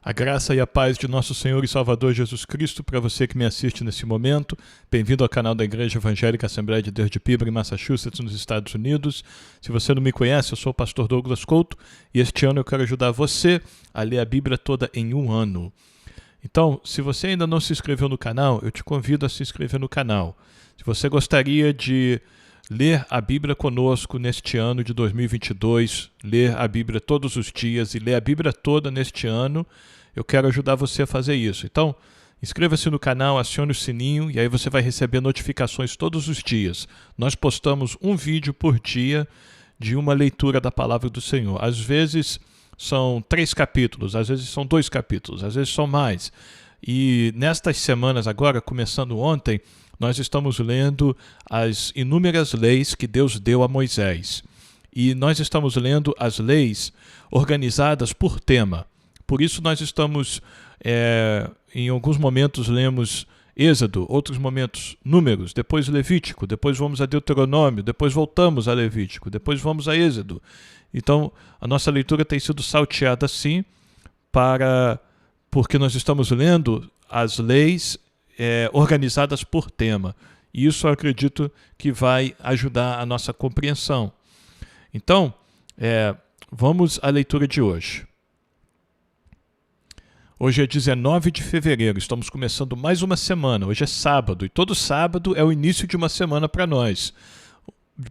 A graça e a paz de nosso Senhor e Salvador Jesus Cristo para você que me assiste nesse momento. Bem-vindo ao canal da Igreja Evangélica Assembleia de Deus de Pilgrim, Massachusetts, nos Estados Unidos. Se você não me conhece, eu sou o pastor Douglas Couto e este ano eu quero ajudar você a ler a Bíblia toda em um ano. Então, se você ainda não se inscreveu no canal, eu te convido a se inscrever no canal. Se você gostaria de ler a Bíblia conosco neste ano de 2022, ler a Bíblia todos os dias e ler a Bíblia toda neste ano, eu quero ajudar você a fazer isso. Então, inscreva-se no canal, acione o sininho e aí você vai receber notificações todos os dias. Nós postamos um vídeo por dia de uma leitura da Palavra do Senhor. Às vezes são 3 capítulos, às vezes são 2 capítulos, às vezes são mais. E nestas semanas agora, começando ontem, nós estamos lendo as inúmeras leis que Deus deu a Moisés. E nós estamos lendo as leis organizadas por tema. Por isso nós estamos, em alguns momentos lemos Êxodo, outros momentos Números, depois Levítico, depois vamos a Deuteronômio, depois voltamos a Levítico, depois vamos a Êxodo. Então a nossa leitura tem sido salteada assim, porque nós estamos lendo as leis organizadas por tema. E isso eu acredito que vai ajudar a nossa compreensão. Então, vamos à leitura de hoje. Hoje é 19 de fevereiro, estamos começando mais uma semana. Hoje é sábado, e todo sábado é o início de uma semana para nós,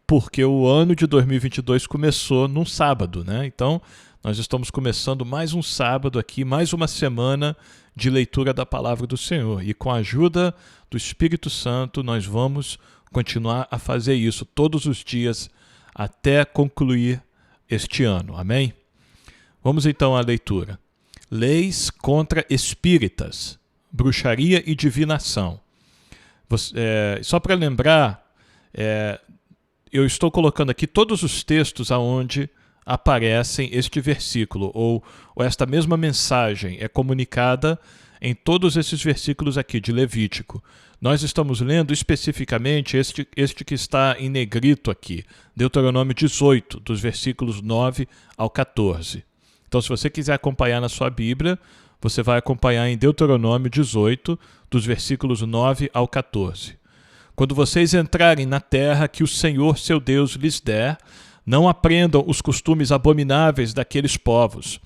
porque o ano de 2022 começou num sábado, né? Então, nós estamos começando mais um sábado aqui, mais uma semana de leitura da Palavra do Senhor. E com a ajuda do Espírito Santo, nós vamos continuar a fazer isso todos os dias até concluir este ano. Amém? Vamos então à leitura. Leis contra espíritas, bruxaria e divinação. Só para lembrar, eu estou colocando aqui todos os textos aonde aparecem este versículo, ou esta mesma mensagem é comunicada em todos esses versículos aqui de Levítico. Nós estamos lendo especificamente este que está em negrito aqui, Deuteronômio 18, dos versículos 9 ao 14. Então, se você quiser acompanhar na sua Bíblia, você vai acompanhar em Deuteronômio 18, dos versículos 9 ao 14. Quando vocês entrarem na terra que o Senhor, seu Deus, lhes der, não aprendam os costumes abomináveis daqueles povos.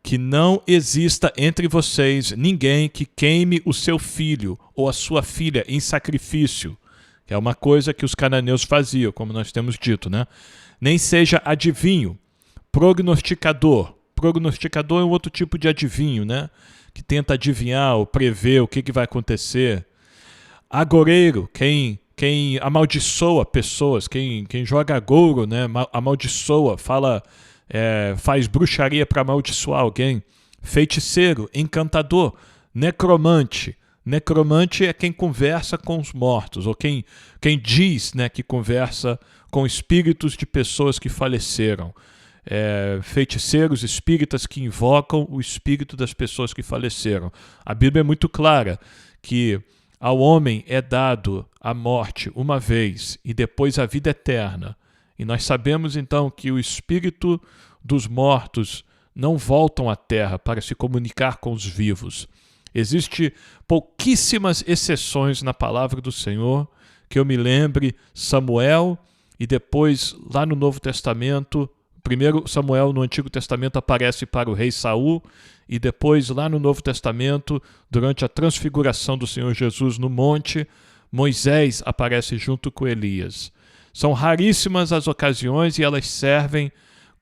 Que não exista entre vocês ninguém que queime o seu filho ou a sua filha em sacrifício, que é uma coisa que os cananeus faziam, como nós temos dito, né? Nem seja adivinho, prognosticador. Prognosticador é um outro tipo de adivinho, né? Que tenta adivinhar ou prever o que vai acontecer. Agoureiro, quem amaldiçoa pessoas, quem joga agouro, né? Amaldiçoa, faz bruxaria para amaldiçoar alguém. Feiticeiro, encantador, necromante. Necromante é quem conversa com os mortos, ou quem diz, né, que conversa com espíritos de pessoas que faleceram. Feiticeiros, espíritas que invocam o espírito das pessoas que faleceram. A Bíblia é muito clara que ao homem é dado a morte uma vez e depois a vida eterna. E nós sabemos então que o espírito dos mortos não voltam à terra para se comunicar com os vivos. Existem pouquíssimas exceções na palavra do Senhor, que eu me lembre, Samuel, e depois lá no Novo Testamento, primeiro Samuel no Antigo Testamento aparece para o rei Saul, e depois lá no Novo Testamento, durante a transfiguração do Senhor Jesus no monte, Moisés aparece junto com Elias. São raríssimas as ocasiões e elas servem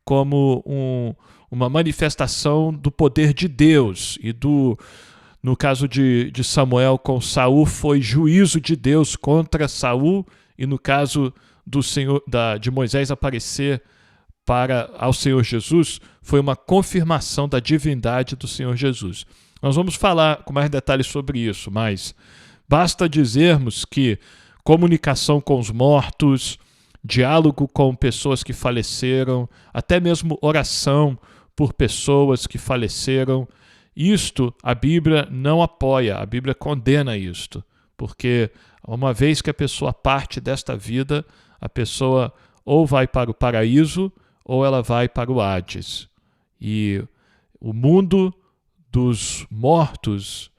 como uma manifestação do poder de Deus. E no caso de Samuel com Saul, foi juízo de Deus contra Saul, e no caso de Moisés aparecer ao Senhor Jesus, foi uma confirmação da divindade do Senhor Jesus. Nós vamos falar com mais detalhes sobre isso, mas basta dizermos que comunicação com os mortos, diálogo com pessoas que faleceram, até mesmo oração por pessoas que faleceram, isto a Bíblia não apoia, a Bíblia condena isto, porque uma vez que a pessoa parte desta vida, a pessoa ou vai para o paraíso ou ela vai para o Hades. E o mundo dos mortos,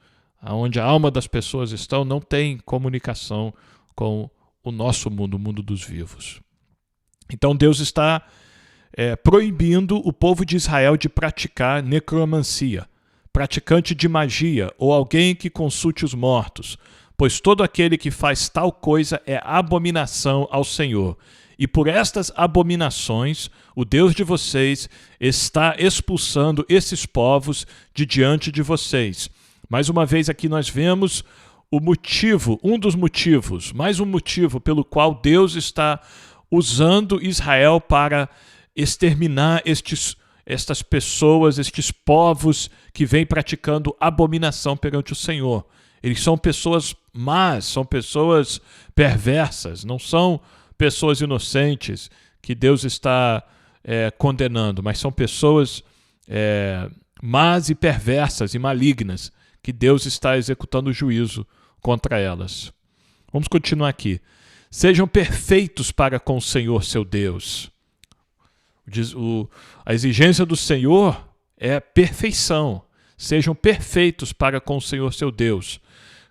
onde a alma das pessoas estão, não tem comunicação com o nosso mundo, o mundo dos vivos. Então Deus está proibindo o povo de Israel de praticar necromancia, praticante de magia ou alguém que consulte os mortos, pois todo aquele que faz tal coisa é abominação ao Senhor. E por estas abominações, o Deus de vocês está expulsando esses povos de diante de vocês. Mais uma vez aqui nós vemos o motivo, mais um motivo pelo qual Deus está usando Israel para exterminar estas pessoas, estes povos que vêm praticando abominação perante o Senhor. Eles são pessoas más, são pessoas perversas, não são pessoas inocentes que Deus está condenando, mas são pessoas más e perversas e malignas que Deus está executando o juízo contra elas. Vamos continuar aqui. Sejam perfeitos para com o Senhor, seu Deus. A exigência do Senhor é perfeição. Sejam perfeitos para com o Senhor, seu Deus.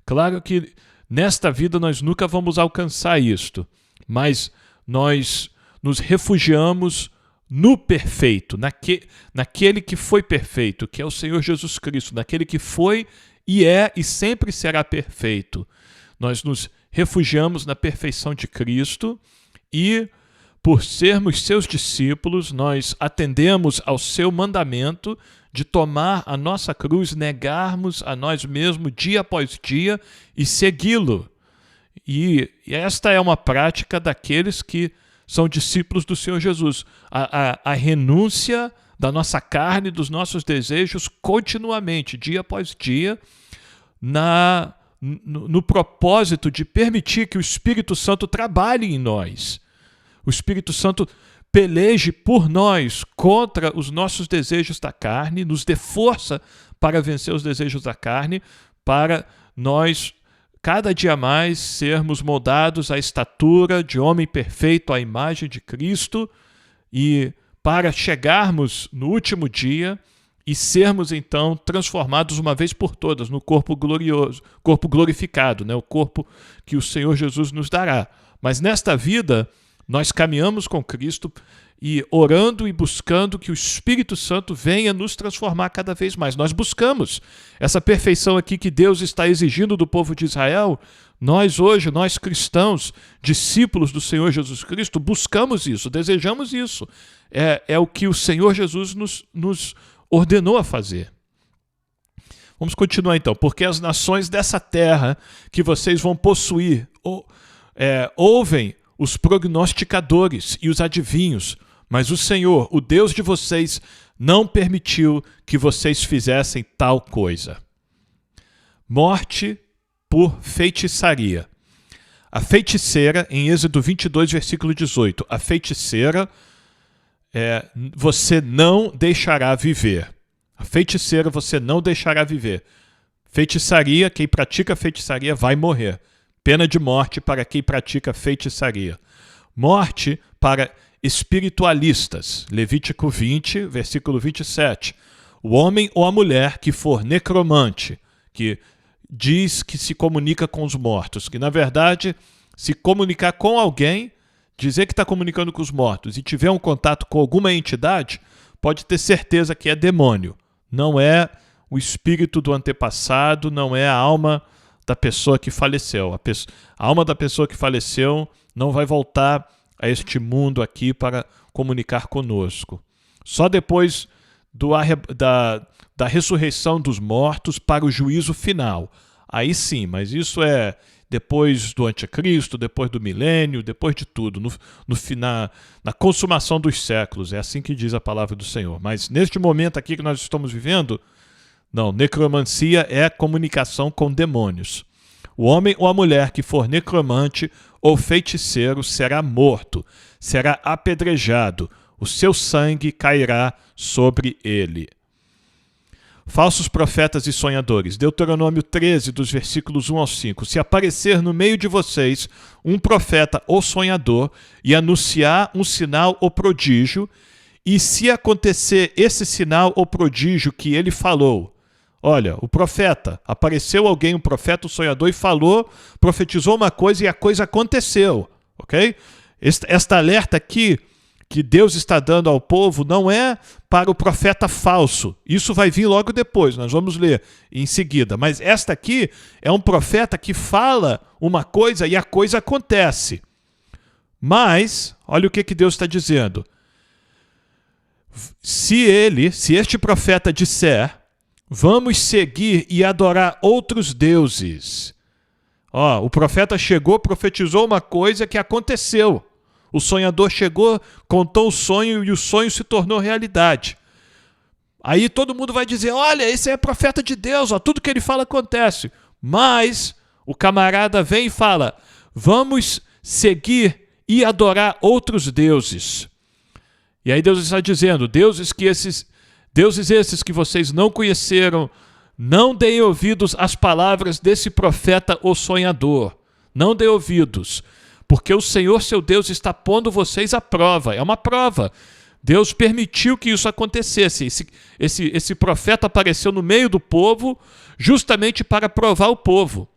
Claro que nesta vida nós nunca vamos alcançar isto, mas nós nos refugiamos no perfeito, naquele que foi perfeito, que é o Senhor Jesus Cristo, naquele que foi e é e sempre será perfeito. Nós nos refugiamos na perfeição de Cristo e, por sermos seus discípulos, nós atendemos ao seu mandamento de tomar a nossa cruz, negarmos a nós mesmos dia após dia e segui-lo. E esta é uma prática daqueles que são discípulos do Senhor Jesus. A renúncia da nossa carne, dos nossos desejos, continuamente, dia após dia, no propósito de permitir que o Espírito Santo trabalhe em nós. O Espírito Santo peleje por nós contra os nossos desejos da carne, nos dê força para vencer os desejos da carne, para nós cada dia mais sermos moldados à estatura de homem perfeito, à imagem de Cristo, e para chegarmos no último dia e sermos então transformados uma vez por todas no corpo glorioso, corpo glorificado, o corpo que o Senhor Jesus nos dará. Mas nesta vida nós caminhamos com Cristo e orando e buscando que o Espírito Santo venha nos transformar cada vez mais. Nós buscamos essa perfeição aqui que Deus está exigindo do povo de Israel. Nós hoje, nós cristãos, discípulos do Senhor Jesus Cristo, buscamos isso, desejamos isso. É o que o Senhor Jesus nos ordenou a fazer. Vamos continuar então. Porque as nações dessa terra que vocês vão possuir ouvem os prognosticadores e os adivinhos, mas o Senhor, o Deus de vocês, não permitiu que vocês fizessem tal coisa. Morte por feitiçaria. A feiticeira, em Êxodo 22, versículo 18, a feiticeira você não deixará viver. A feiticeira você não deixará viver. Feitiçaria, quem pratica feitiçaria vai morrer. Pena de morte para quem pratica feitiçaria. Morte para espiritualistas. Levítico 20, versículo 27. O homem ou a mulher que for necromante, que diz que se comunica com os mortos, que na verdade, se comunicar com alguém, dizer que está comunicando com os mortos e tiver um contato com alguma entidade, pode ter certeza que é demônio. Não é o espírito do antepassado, não é a alma da pessoa que faleceu. A alma da pessoa que faleceu não vai voltar a este mundo aqui para comunicar conosco. Só depois da ressurreição dos mortos para o juízo final. Aí sim, mas isso é depois do anticristo, depois do milênio, depois de tudo, na consumação dos séculos. É assim que diz a palavra do Senhor. Mas neste momento aqui que nós estamos vivendo, não, necromancia é comunicação com demônios. O homem ou a mulher que for necromante ou feiticeiro será morto, será apedrejado, o seu sangue cairá sobre ele. Falsos profetas e sonhadores. Deuteronômio 13, dos versículos 1 ao 5. Se aparecer no meio de vocês um profeta ou sonhador e anunciar um sinal ou prodígio, e se acontecer esse sinal ou prodígio que ele falou, Olha, o profeta, apareceu alguém, um profeta, um sonhador, e falou, profetizou uma coisa e a coisa aconteceu, ok? Esta alerta aqui que Deus está dando ao povo não é para o profeta falso. Isso vai vir logo depois, nós vamos ler em seguida. Mas esta aqui é um profeta que fala uma coisa e a coisa acontece. Mas, olha o que Deus está dizendo. Se este profeta disser, vamos seguir e adorar outros deuses. O profeta chegou, profetizou uma coisa que aconteceu. O sonhador chegou, contou o sonho e o sonho se tornou realidade. Aí todo mundo vai dizer, olha, esse é profeta de Deus, tudo que ele fala acontece. Mas o camarada vem e fala, vamos seguir e adorar outros deuses. E aí Deus está dizendo, deuses esses que vocês não conheceram, não deem ouvidos às palavras desse profeta ou sonhador. Não deem ouvidos, porque o Senhor, seu Deus, está pondo vocês à prova. É uma prova. Deus permitiu que isso acontecesse. Esse profeta apareceu no meio do povo justamente para provar o povo.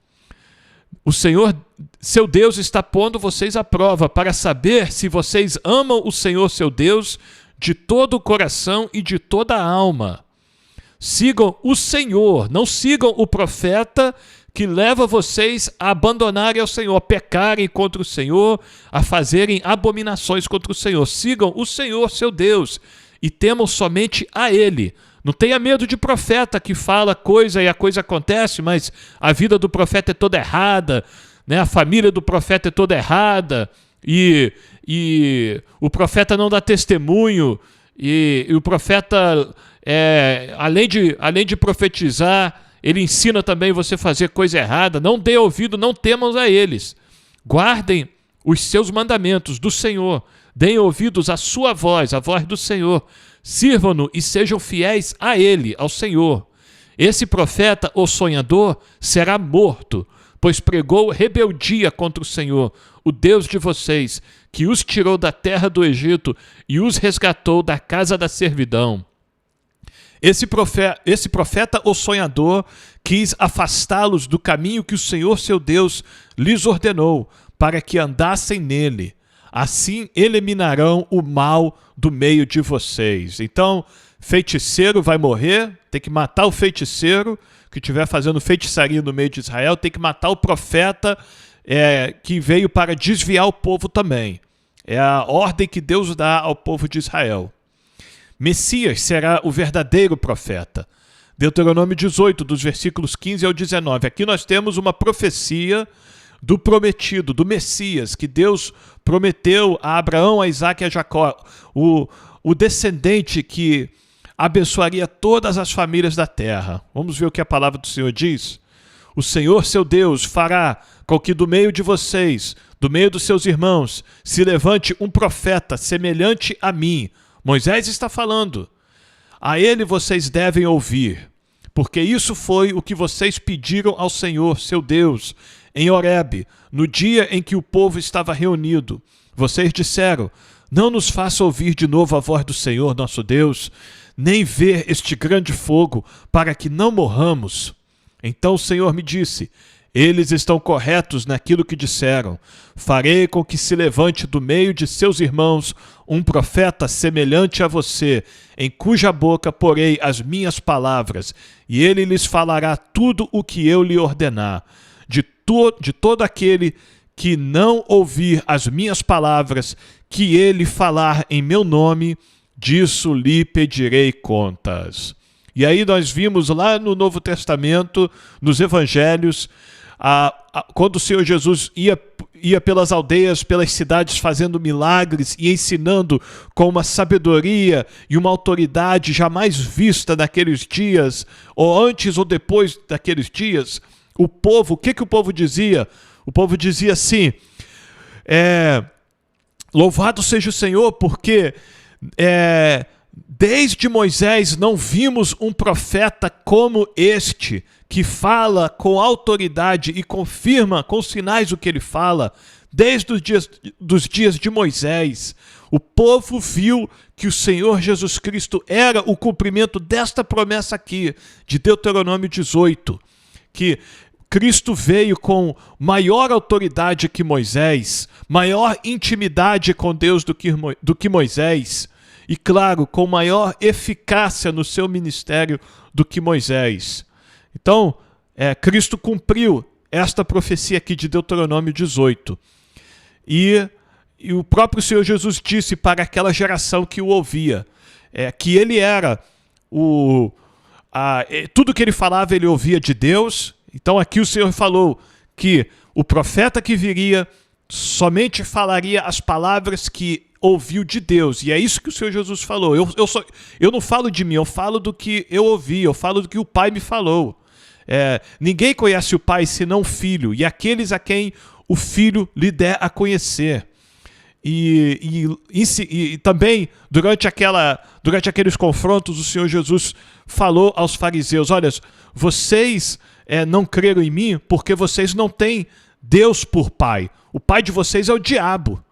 O Senhor, seu Deus, está pondo vocês à prova para saber se vocês amam o Senhor, seu Deus, de todo o coração e de toda a alma. Sigam o Senhor, não sigam o profeta que leva vocês a abandonarem ao Senhor, a pecarem contra o Senhor, a fazerem abominações contra o Senhor. Sigam o Senhor, seu Deus, e temam somente a Ele. Não tenha medo de profeta que fala coisa e a coisa acontece, mas a vida do profeta é toda errada, né? A família do profeta é toda errada, e o profeta não dá testemunho, e o profeta, além de profetizar, ele ensina também você fazer coisa errada. Não dê ouvido, não temam a eles. Guardem os seus mandamentos do Senhor. Deem ouvidos à sua voz, à voz do Senhor. Sirvam-no e sejam fiéis a Ele, ao Senhor. Esse profeta ou sonhador será morto, pois pregou rebeldia contra o Senhor, o Deus de vocês, que os tirou da terra do Egito e os resgatou da casa da servidão. Esse profeta ou sonhador quis afastá-los do caminho que o Senhor, seu Deus, lhes ordenou, para que andassem nele. Assim eliminarão o mal do meio de vocês. Então, feiticeiro vai morrer, tem que matar o feiticeiro que estiver fazendo feitiçaria no meio de Israel, tem que matar o profeta que veio para desviar o povo também. É a ordem que Deus dá ao povo de Israel. Messias será o verdadeiro profeta. Deuteronômio 18, dos versículos 15 ao 19. Aqui nós temos uma profecia do prometido, do Messias, que Deus prometeu a Abraão, a Isaque e a Jacó, o descendente que abençoaria todas as famílias da terra. Vamos ver o que a palavra do Senhor diz? O Senhor, seu Deus, fará com que do meio de vocês, do meio dos seus irmãos, se levante um profeta semelhante a mim. Moisés está falando. A ele vocês devem ouvir, porque isso foi o que vocês pediram ao Senhor, seu Deus, em Horebe, no dia em que o povo estava reunido. Vocês disseram, não nos faça ouvir de novo a voz do Senhor, nosso Deus, nem ver este grande fogo, para que não morramos. Então o Senhor me disse, eles estão corretos naquilo que disseram. Farei com que se levante do meio de seus irmãos um profeta semelhante a você, em cuja boca porei as minhas palavras, e ele lhes falará tudo o que eu lhe ordenar. De todo aquele que não ouvir as minhas palavras, que ele falar em meu nome, disso lhe pedirei contas. E aí nós vimos lá no Novo Testamento, nos Evangelhos, quando o Senhor Jesus ia pelas aldeias, pelas cidades, fazendo milagres e ensinando com uma sabedoria e uma autoridade jamais vista naqueles dias, ou antes ou depois daqueles dias, o povo, o que o povo dizia? O povo dizia assim, louvado seja o Senhor, porque desde Moisés não vimos um profeta como este, que fala com autoridade e confirma com sinais o que ele fala, desde os dias de Moisés. O povo viu que o Senhor Jesus Cristo era o cumprimento desta promessa aqui, de Deuteronômio 18, que Cristo veio com maior autoridade que Moisés, maior intimidade com Deus do que Moisés, e claro, com maior eficácia no seu ministério do que Moisés. Então, Cristo cumpriu esta profecia aqui de Deuteronômio 18. E o próprio Senhor Jesus disse para aquela geração que o ouvia, que ele era tudo que ele falava ele ouvia de Deus. Então aqui o Senhor falou que o profeta que viria somente falaria as palavras que ouviu de Deus. E é isso que o Senhor Jesus falou. Eu não falo de mim, eu falo do que eu ouvi, eu falo do que o Pai me falou. Ninguém conhece o Pai senão o Filho, e aqueles a quem o Filho lhe der a conhecer. E também, durante aqueles confrontos, o Senhor Jesus falou aos fariseus: olha, vocês não creram em mim porque vocês não têm Deus por pai. O pai de vocês é o diabo.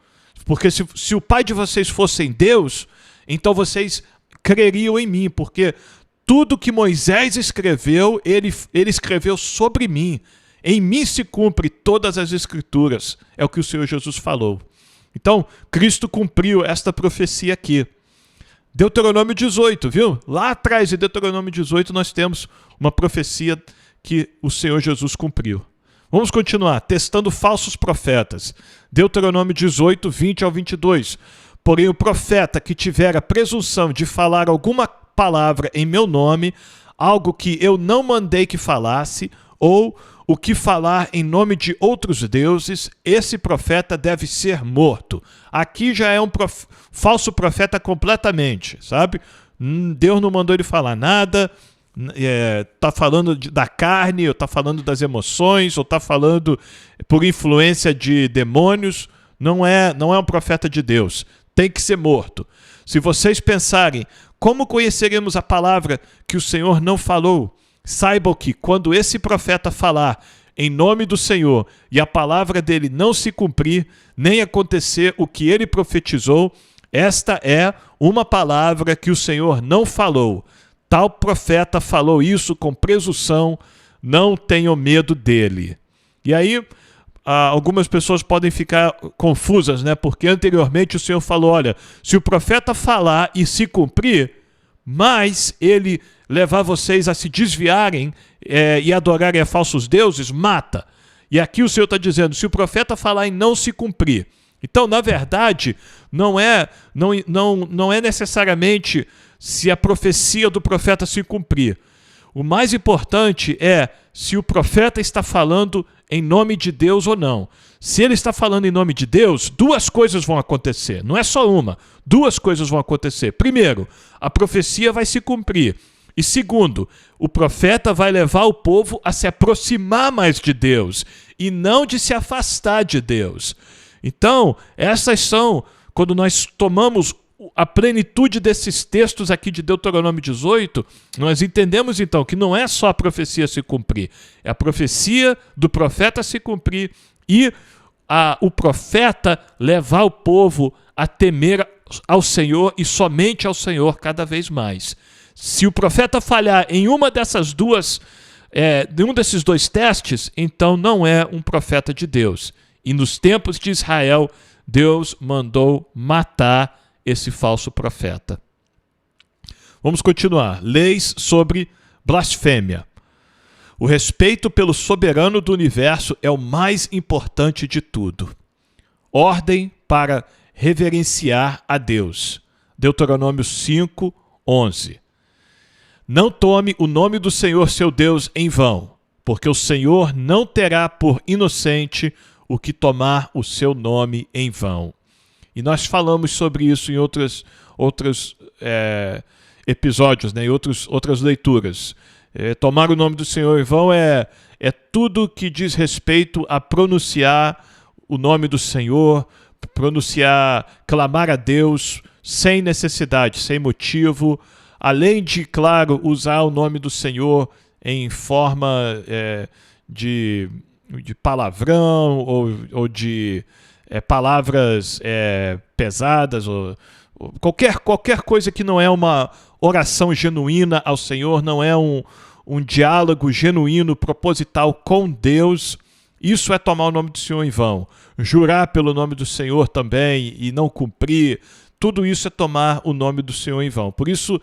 Porque se o pai de vocês fossem Deus, então vocês creriam em mim, porque tudo que Moisés escreveu, ele escreveu sobre mim. Em mim se cumpre todas as escrituras. É o que o Senhor Jesus falou. Então, Cristo cumpriu esta profecia aqui. Deuteronômio 18, viu? Lá atrás de Deuteronômio 18 nós temos uma profecia que o Senhor Jesus cumpriu. Vamos continuar, testando falsos profetas. Deuteronômio 18, 20 ao 22. Porém, o profeta que tiver a presunção de falar alguma palavra em meu nome, algo que eu não mandei que falasse, ou o que falar em nome de outros deuses, esse profeta deve ser morto. Aqui já é um falso profeta completamente, sabe? Deus não mandou ele falar nada, está falando da carne, ou está falando das emoções, ou está falando por influência de demônios. Não é um profeta de Deus. Tem que ser morto. Se vocês pensarem, como conheceremos a palavra que o Senhor não falou? Saibam que quando esse profeta falar em nome do Senhor e a palavra dele não se cumprir, nem acontecer o que ele profetizou, esta é uma palavra que o Senhor não falou. Tal profeta falou isso com presunção, não tenham medo dele. E aí, algumas pessoas podem ficar confusas, né? Porque anteriormente o Senhor falou, olha, se o profeta falar e se cumprir, mas ele levar vocês a se desviarem e adorarem a falsos deuses, mata. E aqui o Senhor está dizendo, se o profeta falar e não se cumprir. Então, na verdade, não é necessariamente se a profecia do profeta se cumprir. O mais importante é se o profeta está falando em nome de Deus ou não. Se ele está falando em nome de Deus, duas coisas vão acontecer. Não é só uma. Duas coisas vão acontecer. Primeiro, a profecia vai se cumprir. E segundo, o profeta vai levar o povo a se aproximar mais de Deus e não de se afastar de Deus. Então, essas são, quando nós tomamos a plenitude desses textos aqui de Deuteronômio 18, nós entendemos então que não é só a profecia se cumprir, é a profecia do profeta se cumprir e o profeta levar o povo a temer ao Senhor e somente ao Senhor cada vez mais. Se o profeta falhar em uma dessas duas, nenhum desses dois testes, então não é um profeta de Deus. E nos tempos de Israel, Deus mandou matar esse falso profeta. Vamos continuar. Leis sobre blasfêmia. O respeito pelo soberano do universo é o mais importante de tudo. Ordem para reverenciar a Deus. Deuteronômio 5, 11. Não tome o nome do Senhor seu Deus em vão, porque o Senhor não terá por inocente o que tomar o seu nome em vão. E nós falamos sobre isso em outros episódios, né, em outras leituras. Tomar o nome do Senhor em vão é tudo que diz respeito a pronunciar o nome do Senhor, clamar a Deus sem necessidade, sem motivo, além de, claro, usar o nome do Senhor em forma de palavrão ou de palavras pesadas, ou qualquer coisa que não é uma oração genuína ao Senhor, não é um diálogo genuíno, proposital com Deus, isso é tomar o nome do Senhor em vão. Jurar pelo nome do Senhor também e não cumprir, tudo isso é tomar o nome do Senhor em vão. Por isso,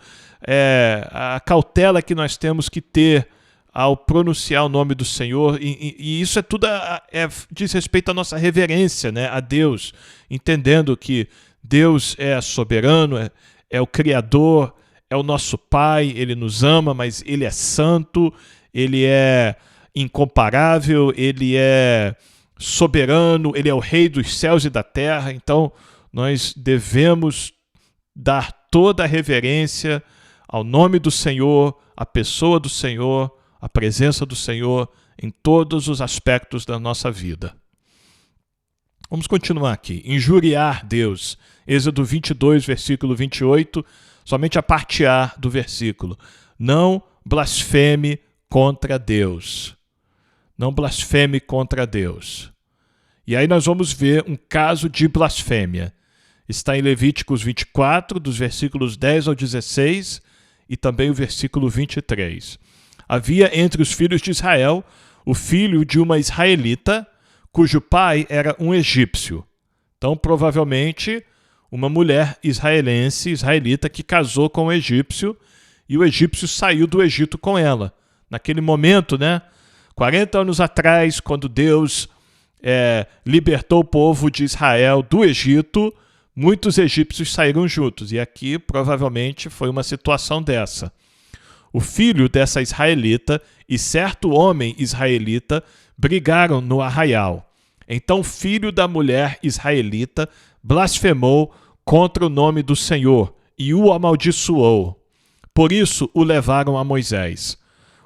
a cautela que nós temos que ter ao pronunciar o nome do Senhor, e isso é tudo diz respeito à nossa reverência, né, a Deus, entendendo que Deus é soberano, é o Criador, é o nosso Pai, Ele nos ama, mas Ele é santo, Ele é incomparável, Ele é soberano, Ele é o Rei dos céus e da terra. Então nós devemos dar toda a reverência ao nome do Senhor, à pessoa do Senhor, à presença do Senhor em todos os aspectos da nossa vida. Vamos continuar aqui. Injuriar Deus. Êxodo 22, versículo 28, somente a parte A do versículo. Não blasfeme contra Deus. Não blasfeme contra Deus. E aí nós vamos ver um caso de blasfêmia. Está em Levíticos 24, dos versículos 10 ao 16, e também o versículo 23. Havia entre os filhos de Israel o filho de uma israelita, cujo pai era um egípcio. Então, provavelmente, uma mulher israelita, que casou com um egípcio, e o egípcio saiu do Egito com ela. Naquele momento, 40 anos atrás, quando Deus libertou o povo de Israel do Egito, muitos egípcios saíram juntos. E aqui, provavelmente, foi uma situação dessa. O filho dessa israelita e certo homem israelita brigaram no arraial. Então o filho da mulher israelita blasfemou contra o nome do Senhor e o amaldiçoou. Por isso o levaram a Moisés.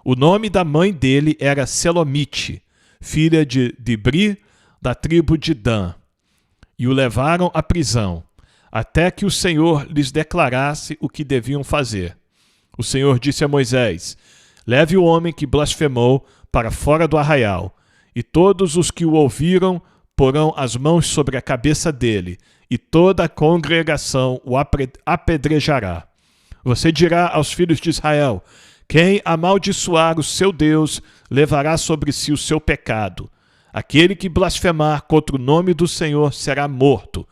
O nome da mãe dele era Selomite, filha de Dibri, da tribo de Dan. E o levaram à prisão, até que o Senhor lhes declarasse o que deviam fazer. O Senhor disse a Moisés: leve o homem que blasfemou para fora do arraial, e todos os que o ouviram porão as mãos sobre a cabeça dele, e toda a congregação o apedrejará. Você dirá aos filhos de Israel: quem amaldiçoar o seu Deus levará sobre si o seu pecado. Aquele que blasfemar contra o nome do Senhor será morto.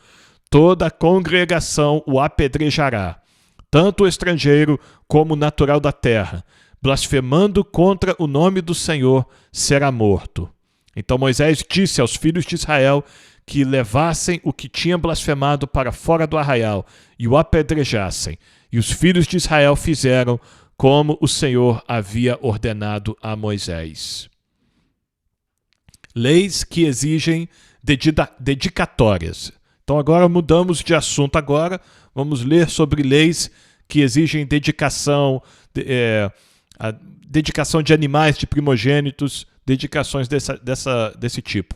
Toda a congregação o apedrejará, tanto o estrangeiro como o natural da terra. Blasfemando contra o nome do Senhor será morto. Então Moisés disse aos filhos de Israel que levassem o que tinha blasfemado para fora do arraial e o apedrejassem. E os filhos de Israel fizeram como o Senhor havia ordenado a Moisés. Leis que exigem dedicatórias. Então agora mudamos de assunto. Agora vamos ler sobre leis que exigem dedicação, a dedicação de animais, de primogênitos, dedicações desse tipo.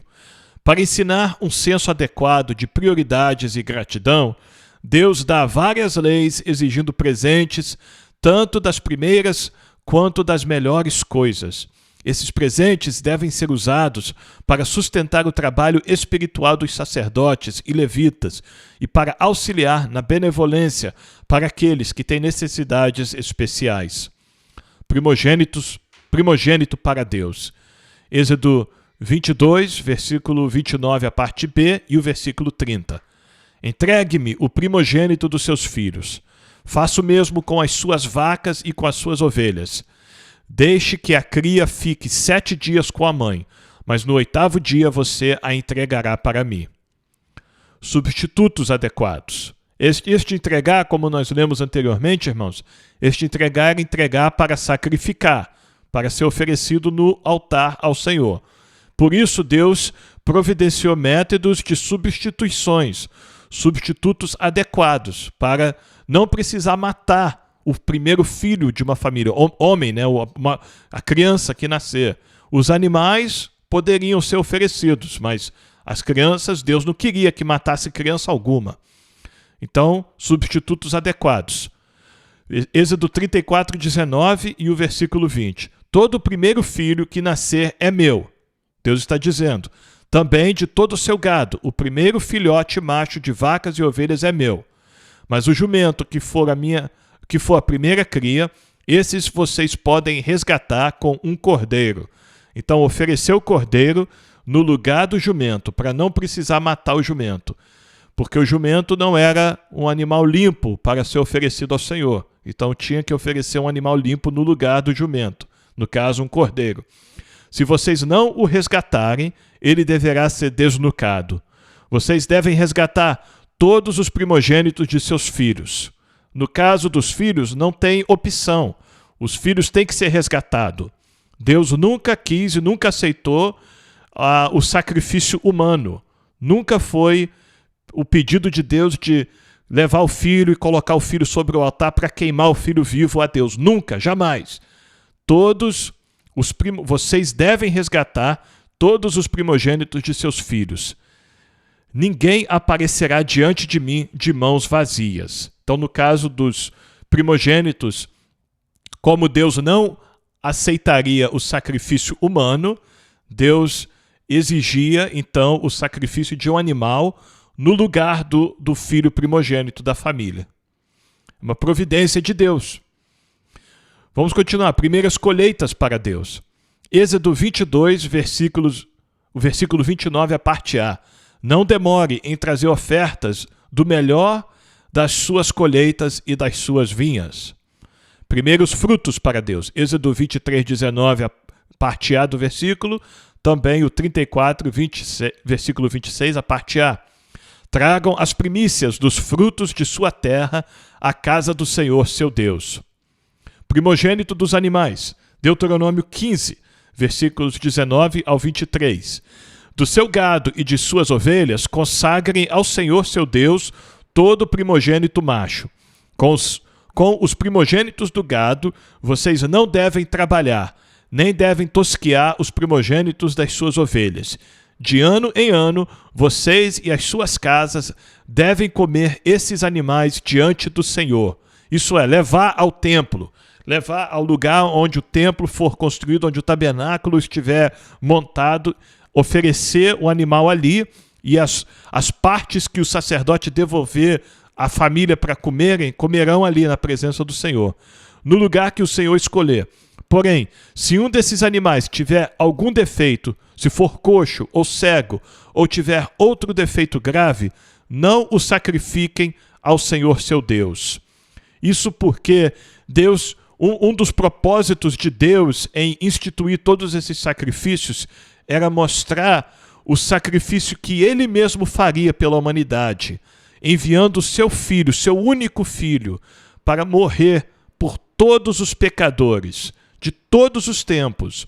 Para ensinar um senso adequado de prioridades e gratidão, Deus dá várias leis exigindo presentes, tanto das primeiras quanto das melhores coisas. Esses presentes devem ser usados para sustentar o trabalho espiritual dos sacerdotes e levitas e para auxiliar na benevolência para aqueles que têm necessidades especiais. Primogênito para Deus. Êxodo 22, versículo 29, a parte B, e o versículo 30. Entregue-me o primogênito dos seus filhos. Faça o mesmo com as suas vacas e com as suas ovelhas. Deixe que a cria fique 7 dias com a mãe, mas no 8º dia você a entregará para mim. Substitutos adequados. Este entregar, como nós lemos anteriormente, irmãos, este entregar era entregar para sacrificar, para ser oferecido no altar ao Senhor. Por isso, Deus providenciou métodos de substituições, substitutos adequados, para não precisar matar o primeiro filho de uma família, homem, a criança que nascer. Os animais poderiam ser oferecidos, mas as crianças, Deus não queria que matasse criança alguma. Então, substitutos adequados. Êxodo 34, 19 e o versículo 20. Todo primeiro filho que nascer é meu. Deus está dizendo, Também de todo o seu gado, o primeiro filhote macho de vacas e ovelhas é meu. Mas o jumento que for a primeira cria, esses vocês podem resgatar com um cordeiro. Então ofereceu o cordeiro no lugar do jumento, para não precisar matar o jumento. Porque o jumento não era um animal limpo para ser oferecido ao Senhor. Então tinha que oferecer um animal limpo no lugar do jumento, no caso um cordeiro. Se vocês não o resgatarem, ele deverá ser desnucado. Vocês devem resgatar todos os primogênitos de seus filhos. No caso dos filhos, não tem opção. Os filhos têm que ser resgatados. Deus nunca quis e nunca aceitou o sacrifício humano. Nunca foi o pedido de Deus de levar o filho e colocar o filho sobre o altar para queimar o filho vivo a Deus. Nunca, jamais. Vocês devem resgatar todos os primogênitos de seus filhos. Ninguém aparecerá diante de mim de mãos vazias. Então, no caso dos primogênitos, como Deus não aceitaria o sacrifício humano, Deus exigia, então, o sacrifício de um animal no lugar do filho primogênito da família. Uma providência de Deus. Vamos continuar. Primeiras colheitas para Deus. Êxodo 22, o versículo 29, a parte A. Não demore em trazer ofertas do melhor das suas colheitas e das suas vinhas. Primeiros frutos para Deus. Êxodo 23, 19, a parte A do versículo. Também o 34, versículo 26, a parte A. Tragam as primícias dos frutos de sua terra à casa do Senhor, seu Deus. Primogênito dos animais. Deuteronômio 15, versículos 19 ao 23. Do seu gado e de suas ovelhas, consagrem ao Senhor, seu Deus, todo primogênito macho. Com os primogênitos do gado, vocês não devem trabalhar, nem devem tosquear os primogênitos das suas ovelhas. De ano em ano, vocês e as suas casas devem comer esses animais diante do Senhor. Isso é, levar ao templo, levar ao lugar onde o templo for construído, onde o tabernáculo estiver montado, oferecer o animal ali e as partes que o sacerdote devolver à família para comerão ali na presença do Senhor, no lugar que o Senhor escolher. Porém, se um desses animais tiver algum defeito, se for coxo ou cego, ou tiver outro defeito grave, não o sacrifiquem ao Senhor seu Deus. Isso porque Deus, um dos propósitos de Deus em instituir todos esses sacrifícios era mostrar o sacrifício que ele mesmo faria pela humanidade, enviando o seu filho, seu único filho, para morrer por todos os pecadores de todos os tempos.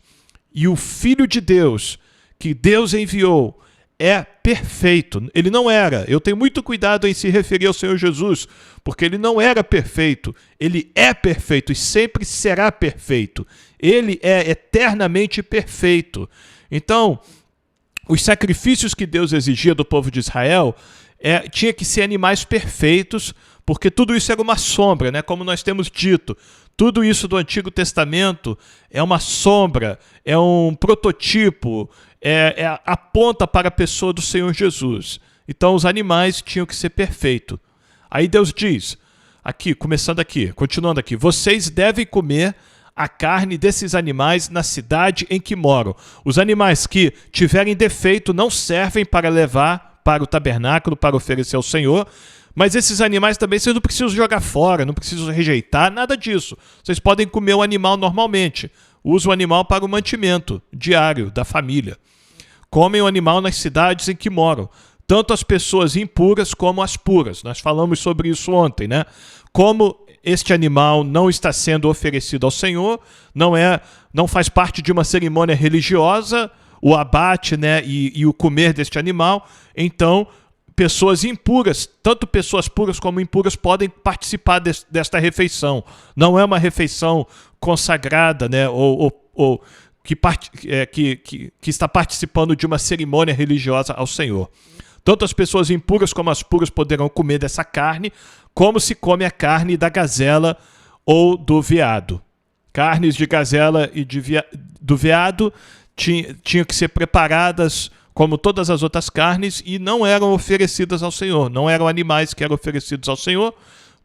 E o Filho de Deus, que Deus enviou, é perfeito. Ele não era. Eu tenho muito cuidado em se referir ao Senhor Jesus, porque ele não era perfeito. Ele é perfeito e sempre será perfeito. Ele é eternamente perfeito. Então, os sacrifícios que Deus exigia do povo de Israel tinha que ser animais perfeitos, porque tudo isso era uma sombra, né? Como nós temos dito. Tudo isso do Antigo Testamento é uma sombra, é um prototipo, aponta para a pessoa do Senhor Jesus. Então os animais tinham que ser perfeitos. Aí Deus diz, continuando aqui, vocês devem comer a carne desses animais na cidade em que moram. Os animais que tiverem defeito não servem para levar para o tabernáculo, para oferecer ao Senhor. Mas esses animais também vocês não precisam jogar fora, não precisam rejeitar, nada disso. Vocês podem comer o animal normalmente. Usa o animal para o mantimento diário da família. Comem o animal nas cidades em que moram. Tanto as pessoas impuras como as puras. Nós falamos sobre isso ontem, né? Como este animal não está sendo oferecido ao Senhor, não faz parte de uma cerimônia religiosa, o abate, né, e o comer deste animal, então pessoas impuras, tanto pessoas puras como impuras, podem participar desta refeição. Não é uma refeição consagrada, né, ou que está participando de uma cerimônia religiosa ao Senhor. Tanto as pessoas impuras como as puras poderão comer dessa carne, como se come a carne da gazela ou do veado. Carnes de gazela e do veado tinham que ser preparadas como todas as outras carnes, e não eram oferecidas ao Senhor, não eram animais que eram oferecidos ao Senhor.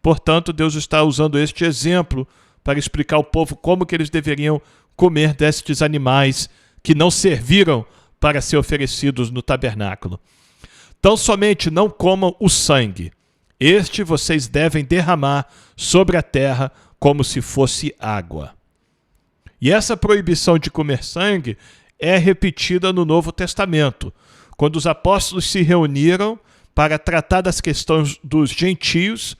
Portanto, Deus está usando este exemplo para explicar ao povo como que eles deveriam comer destes animais que não serviram para ser oferecidos no tabernáculo. Tão somente não comam o sangue. Este vocês devem derramar sobre a terra como se fosse água. E essa proibição de comer sangue é repetida no Novo Testamento, quando os apóstolos se reuniram para tratar das questões dos gentios.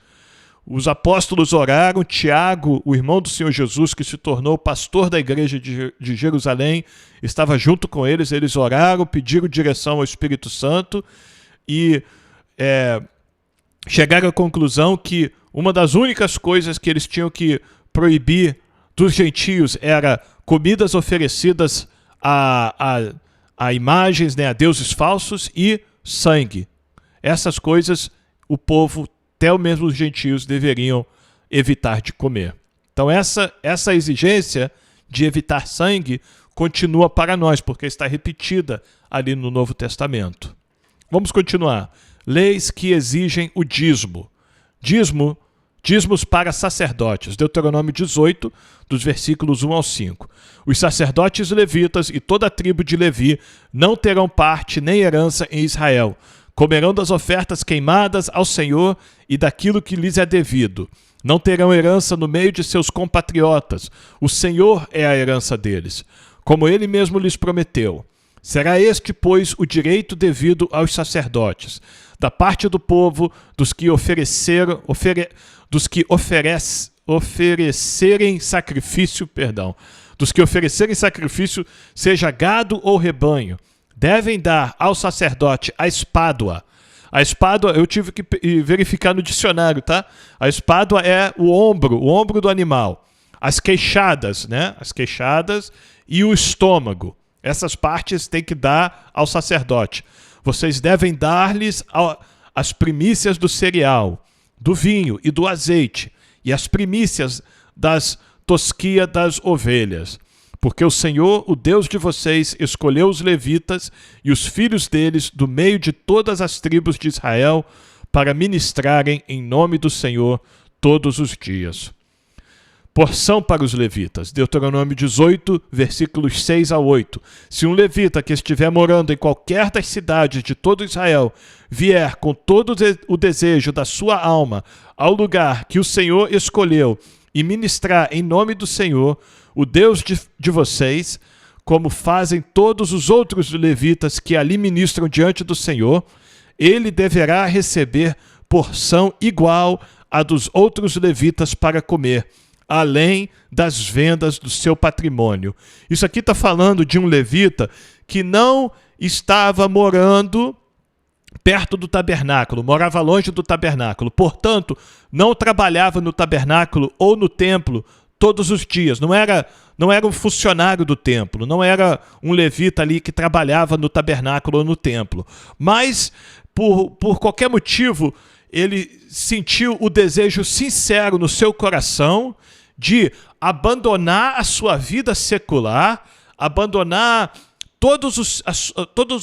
Os apóstolos oraram, Tiago, o irmão do Senhor Jesus, que se tornou pastor da igreja de Jerusalém, estava junto com eles, eles oraram, pediram direção ao Espírito Santo e chegaram à conclusão que uma das únicas coisas que eles tinham que proibir dos gentios era comidas oferecidas a imagens, né, a deuses falsos, e sangue. Essas coisas o povo, até mesmo os gentios, deveriam evitar de comer. Então essa exigência de evitar sangue continua para nós, porque está repetida ali no Novo Testamento. Vamos continuar. Leis que exigem o dízimo. Dízimos para sacerdotes. Deuteronômio 18, dos versículos 1 ao 5. Os sacerdotes levitas e toda a tribo de Levi não terão parte nem herança em Israel. Comerão das ofertas queimadas ao Senhor e daquilo que lhes é devido. Não terão herança no meio de seus compatriotas. O Senhor é a herança deles, como ele mesmo lhes prometeu. Será este, pois, o direito devido aos sacerdotes, da parte do povo, dos que oferecerem sacrifício, seja gado ou rebanho, devem dar ao sacerdote a espádua. A espádua, eu tive que verificar no dicionário, tá? A espádua é o ombro do animal. As queixadas, né? As queixadas e o estômago. Essas partes tem que dar ao sacerdote. Vocês devem dar-lhes as primícias do cereal, do vinho e do azeite, e as primícias das tosquias das ovelhas. Porque o Senhor, o Deus de vocês, escolheu os levitas e os filhos deles do meio de todas as tribos de Israel para ministrarem em nome do Senhor todos os dias. Porção para os levitas. Deuteronômio 18, versículos 6 a 8. Se um levita que estiver morando em qualquer das cidades de todo Israel vier com todo o desejo da sua alma ao lugar que o Senhor escolheu e ministrar em nome do Senhor, o Deus de vocês, como fazem todos os outros levitas que ali ministram diante do Senhor, ele deverá receber porção igual à dos outros levitas para comer, além das vendas do seu patrimônio. Isso aqui está falando de um levita que não estava morando perto do tabernáculo, morava longe do tabernáculo, portanto, não trabalhava no tabernáculo ou no templo todos os dias, não era um funcionário do templo, não era um levita ali que trabalhava no tabernáculo ou no templo, mas por qualquer motivo ele sentiu o desejo sincero no seu coração de abandonar a sua vida secular, abandonar todos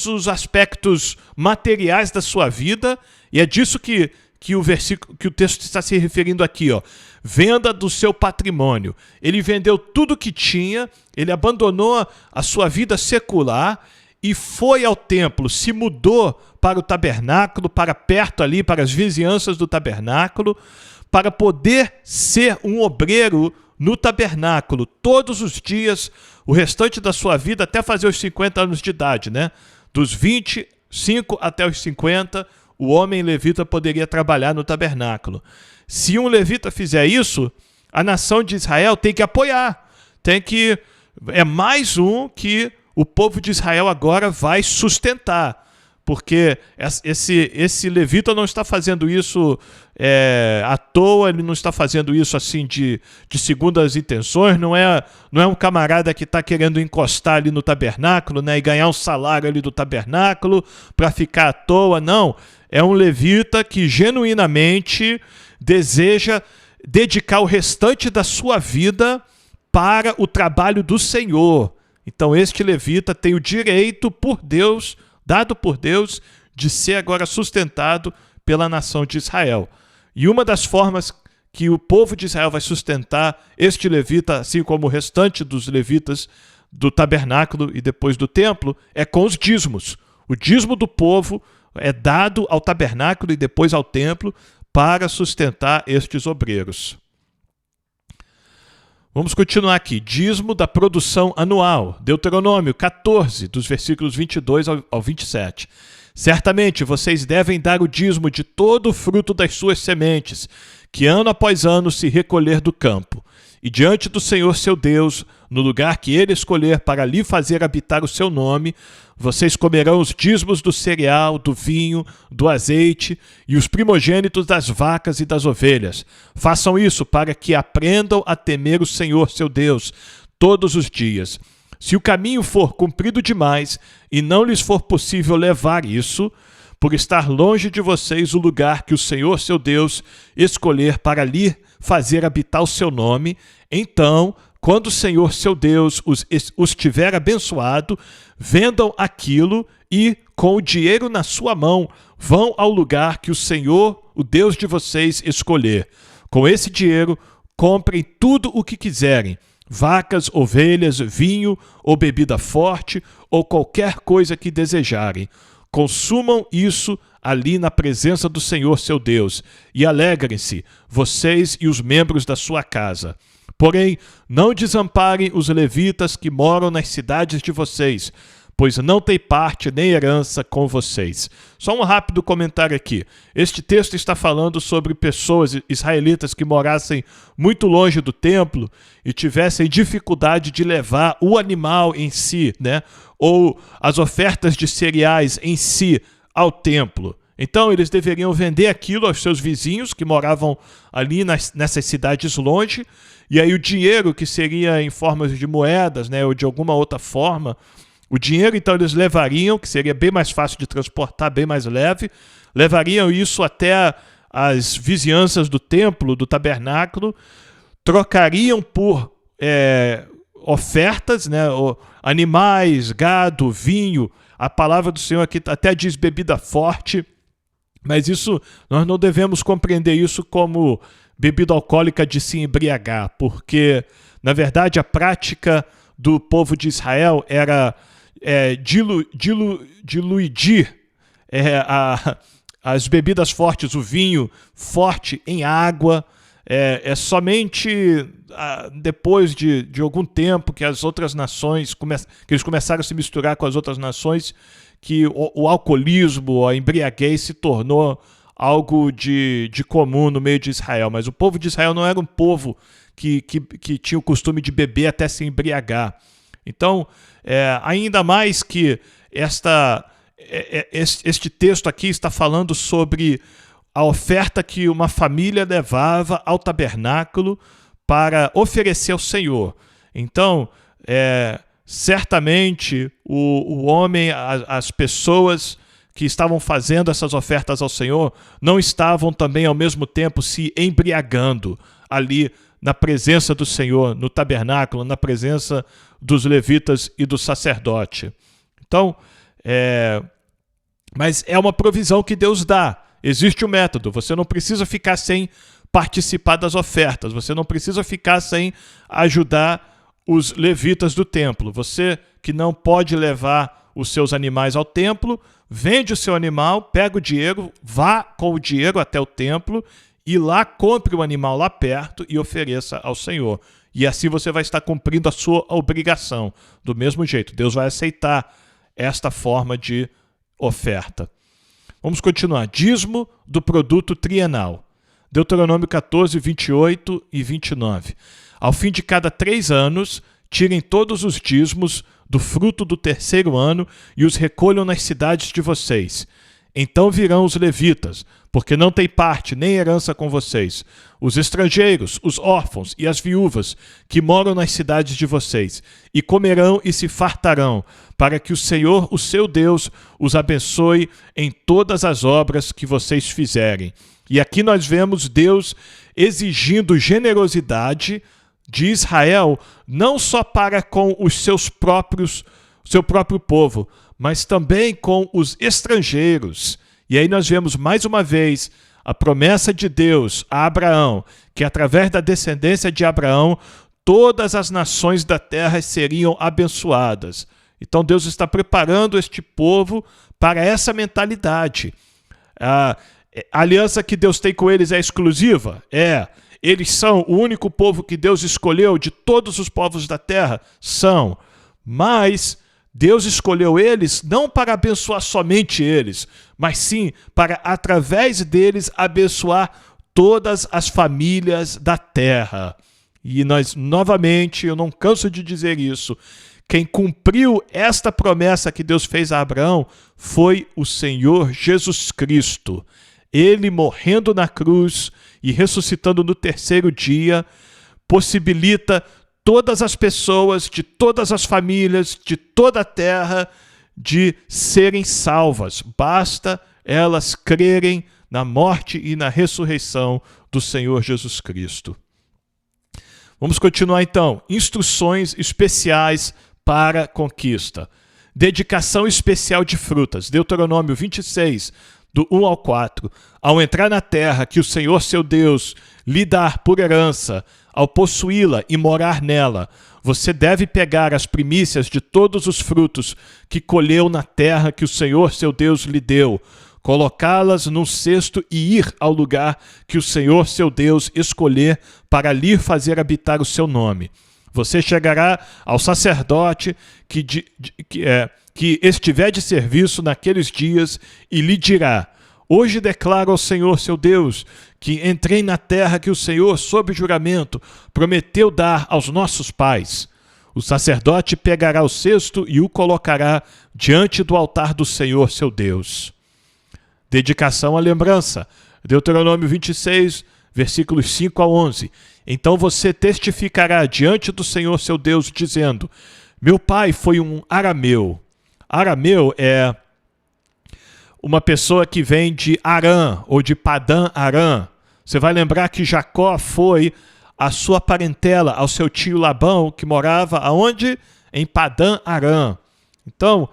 os aspectos materiais da sua vida, e é disso que o texto está se referindo aqui, ó. Venda do seu patrimônio. Ele vendeu tudo que tinha, ele abandonou a sua vida secular e foi ao templo, se mudou para o tabernáculo, para perto ali, para as vizinhanças do tabernáculo, para poder ser um obreiro no tabernáculo todos os dias, o restante da sua vida, até fazer os 50 anos de idade, né? Dos 25 até os 50, o homem levita poderia trabalhar no tabernáculo. Se um levita fizer isso, a nação de Israel tem que apoiar. É mais um que o povo de Israel agora vai sustentar. Porque esse levita não está fazendo isso à toa, ele não está fazendo isso assim de segundas intenções, não é um camarada que está querendo encostar ali no tabernáculo, né, e ganhar um salário ali do tabernáculo para ficar à toa, não. É um levita que genuinamente deseja dedicar o restante da sua vida para o trabalho do Senhor. Então este levita tem o direito, por Deus, dado por Deus, de ser agora sustentado pela nação de Israel. E uma das formas que o povo de Israel vai sustentar este levita, assim como o restante dos levitas do tabernáculo e depois do templo, é com os dízimos. O dízimo do povo é dado ao tabernáculo e depois ao templo para sustentar estes obreiros. Vamos continuar aqui. Dízimo da produção anual. Deuteronômio 14, dos versículos 22 ao 27. Certamente vocês devem dar o dízimo de todo o fruto das suas sementes, que ano após ano se recolher do campo. E diante do Senhor seu Deus, no lugar que ele escolher para ali fazer habitar o seu nome, vocês comerão os dízimos do cereal, do vinho, do azeite e os primogênitos das vacas e das ovelhas. Façam isso para que aprendam a temer o Senhor seu Deus todos os dias. Se o caminho for comprido demais e não lhes for possível levar isso, por estar longe de vocês o lugar que o Senhor seu Deus escolher para ali fazer habitar o seu nome, então, quando o Senhor seu Deus os tiver abençoado, vendam aquilo e, com o dinheiro na sua mão, vão ao lugar que o Senhor, o Deus de vocês, escolher. Com esse dinheiro, comprem tudo o que quiserem, vacas, ovelhas, vinho ou bebida forte ou qualquer coisa que desejarem. Consumam isso ali na presença do Senhor seu Deus e alegrem-se, vocês e os membros da sua casa. Porém, não desamparem os levitas que moram nas cidades de vocês, pois não tem parte nem herança com vocês. Só um rápido comentário aqui. Este texto está falando sobre pessoas israelitas que morassem muito longe do templo e tivessem dificuldade de levar o animal em si, né? Ou as ofertas de cereais em si ao templo. Então, eles deveriam vender aquilo aos seus vizinhos que moravam ali nessas cidades longe, e aí o dinheiro, que seria em formas de moedas, né, ou de alguma outra forma, o dinheiro, então, eles levariam, que seria bem mais fácil de transportar, bem mais leve, levariam isso até as vizinhanças do templo, do tabernáculo, trocariam por ofertas, né, animais, gado, vinho. A palavra do Senhor aqui até diz bebida forte, mas isso, nós não devemos compreender isso como bebida alcoólica de se embriagar, porque, na verdade, a prática do povo de Israel era diluir as bebidas fortes, o vinho forte em água. Somente depois de algum tempo que as outras nações, que eles começaram a se misturar com as outras nações, que o alcoolismo, a embriaguez se tornou algo de comum no meio de Israel. Mas o povo de Israel não era um povo que tinha o costume de beber até se embriagar. Então, ainda mais que este texto aqui está falando sobre a oferta que uma família levava ao tabernáculo para oferecer ao Senhor. Então, certamente o homem, as pessoas que estavam fazendo essas ofertas ao Senhor não estavam também ao mesmo tempo se embriagando ali na presença do Senhor, no tabernáculo, na presença dos levitas e do sacerdote. Então, mas é uma provisão que Deus dá. Existe um método, você não precisa ficar sem participar das ofertas, você não precisa ficar sem ajudar os levitas do templo. Você que não pode levar os seus animais ao templo, vende o seu animal, pega o dinheiro, vá com o dinheiro até o templo e lá compre o animal lá perto e ofereça ao Senhor. E assim você vai estar cumprindo a sua obrigação. Do mesmo jeito, Deus vai aceitar esta forma de oferta. Vamos continuar. Dízimo do produto trienal. Deuteronômio 14, 28 e 29. Ao fim de cada 3 anos, tirem todos os dízimos do fruto do terceiro ano e os recolham nas cidades de vocês. Então virão os levitas, porque não tem parte nem herança com vocês, os estrangeiros, os órfãos e as viúvas que moram nas cidades de vocês, e comerão e se fartarão, para que o Senhor, o seu Deus, os abençoe em todas as obras que vocês fizerem. E aqui nós vemos Deus exigindo generosidade de Israel, não só para com os seus próprios o seu próprio povo, mas também com os estrangeiros. E aí nós vemos mais uma vez a promessa de Deus a Abraão, que através da descendência de Abraão, todas as nações da terra seriam abençoadas. Então Deus está preparando este povo para essa mentalidade. A aliança que Deus tem com eles é exclusiva? É. Eles são o único povo que Deus escolheu de todos os povos da terra? São. Mas Deus escolheu eles não para abençoar somente eles, mas sim para, através deles, abençoar todas as famílias da terra. E nós, novamente, eu não canso de dizer isso, quem cumpriu esta promessa que Deus fez a Abraão foi o Senhor Jesus Cristo. Ele morrendo na cruz e ressuscitando no terceiro dia, possibilita todas as pessoas, de todas as famílias, de toda a terra, de serem salvas. Basta elas crerem na morte e na ressurreição do Senhor Jesus Cristo. Vamos continuar então. Instruções especiais para a conquista. Dedicação especial de frutas. Deuteronômio 26, do 1 ao 4. Ao entrar na terra que o Senhor seu Deus lhe dar por herança, ao possuí-la e morar nela, você deve pegar as primícias de todos os frutos que colheu na terra que o Senhor seu Deus lhe deu, colocá-las num cesto e ir ao lugar que o Senhor seu Deus escolher para lhe fazer habitar o seu nome. Você chegará ao sacerdote que estiver de serviço naqueles dias e lhe dirá: hoje declaro ao Senhor seu Deus que entrei na terra que o Senhor, sob juramento, prometeu dar aos nossos pais. O sacerdote pegará o cesto e o colocará diante do altar do Senhor seu Deus. Dedicação à lembrança. Deuteronômio 26, versículos 5 a 11. Então você testificará diante do Senhor seu Deus, dizendo: meu pai foi um arameu. Arameu é uma pessoa que vem de Arã ou de Padã Arã. Você vai lembrar que Jacó foi a sua parentela, ao seu tio Labão, que morava aonde? Em Padã Arã. Então,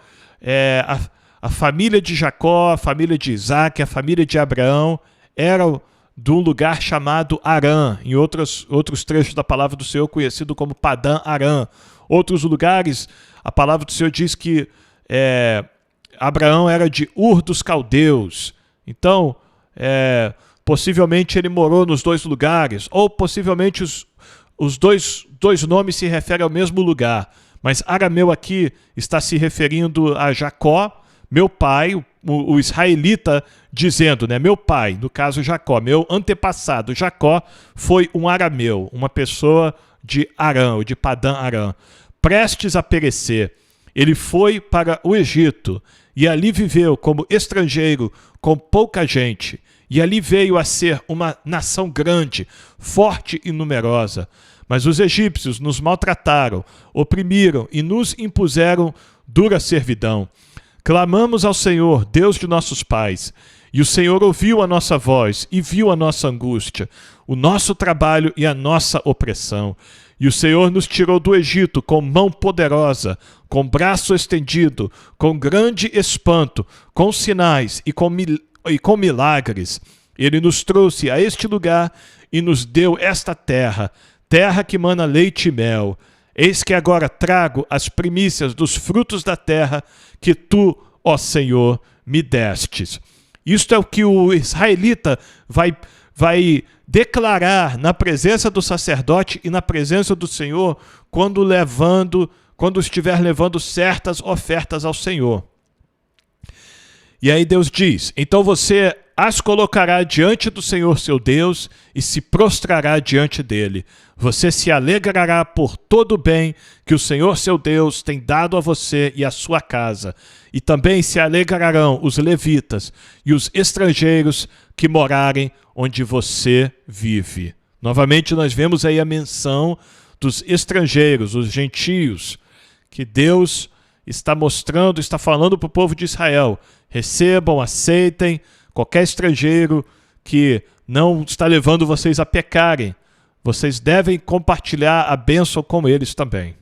a família de Jacó, a família de Isaac, a família de Abraão eram de um lugar chamado Arã, em outros trechos da palavra do Senhor conhecido como Padã Arã. Outros lugares, a palavra do Senhor diz que Abraão era de Ur dos Caldeus. Então, possivelmente ele morou nos dois lugares, ou possivelmente os dois nomes se referem ao mesmo lugar. Mas arameu aqui está se referindo a Jacó, meu pai, o israelita, dizendo, né, meu pai, no caso Jacó, meu antepassado Jacó, foi um arameu, uma pessoa de Arã, ou de Padã Arã, prestes a perecer. Ele foi para o Egito e ali viveu como estrangeiro com pouca gente. E ali veio a ser uma nação grande, forte e numerosa. Mas os egípcios nos maltrataram, oprimiram e nos impuseram dura servidão. Clamamos ao Senhor, Deus de nossos pais, e o Senhor ouviu a nossa voz e viu a nossa angústia, o nosso trabalho e a nossa opressão. E o Senhor nos tirou do Egito com mão poderosa, com braço estendido, com grande espanto, com sinais e com milagres. Ele nos trouxe a este lugar e nos deu esta terra, terra que mana leite e mel. Eis que agora trago as primícias dos frutos da terra que tu, ó Senhor, me destes. Isto é o que o israelita vai declarar na presença do sacerdote e na presença do Senhor quando estiver levando certas ofertas ao Senhor. E aí Deus diz: então você as colocará diante do Senhor seu Deus e se prostrará diante dele. Você se alegrará por todo o bem que o Senhor seu Deus tem dado a você e à sua casa. E também se alegrarão os levitas e os estrangeiros que morarem onde você vive. Novamente nós vemos aí a menção dos estrangeiros, os gentios, que Deus está mostrando, está falando para o povo de Israel: recebam, aceitem qualquer estrangeiro que não está levando vocês a pecarem. Vocês devem compartilhar a bênção com eles também.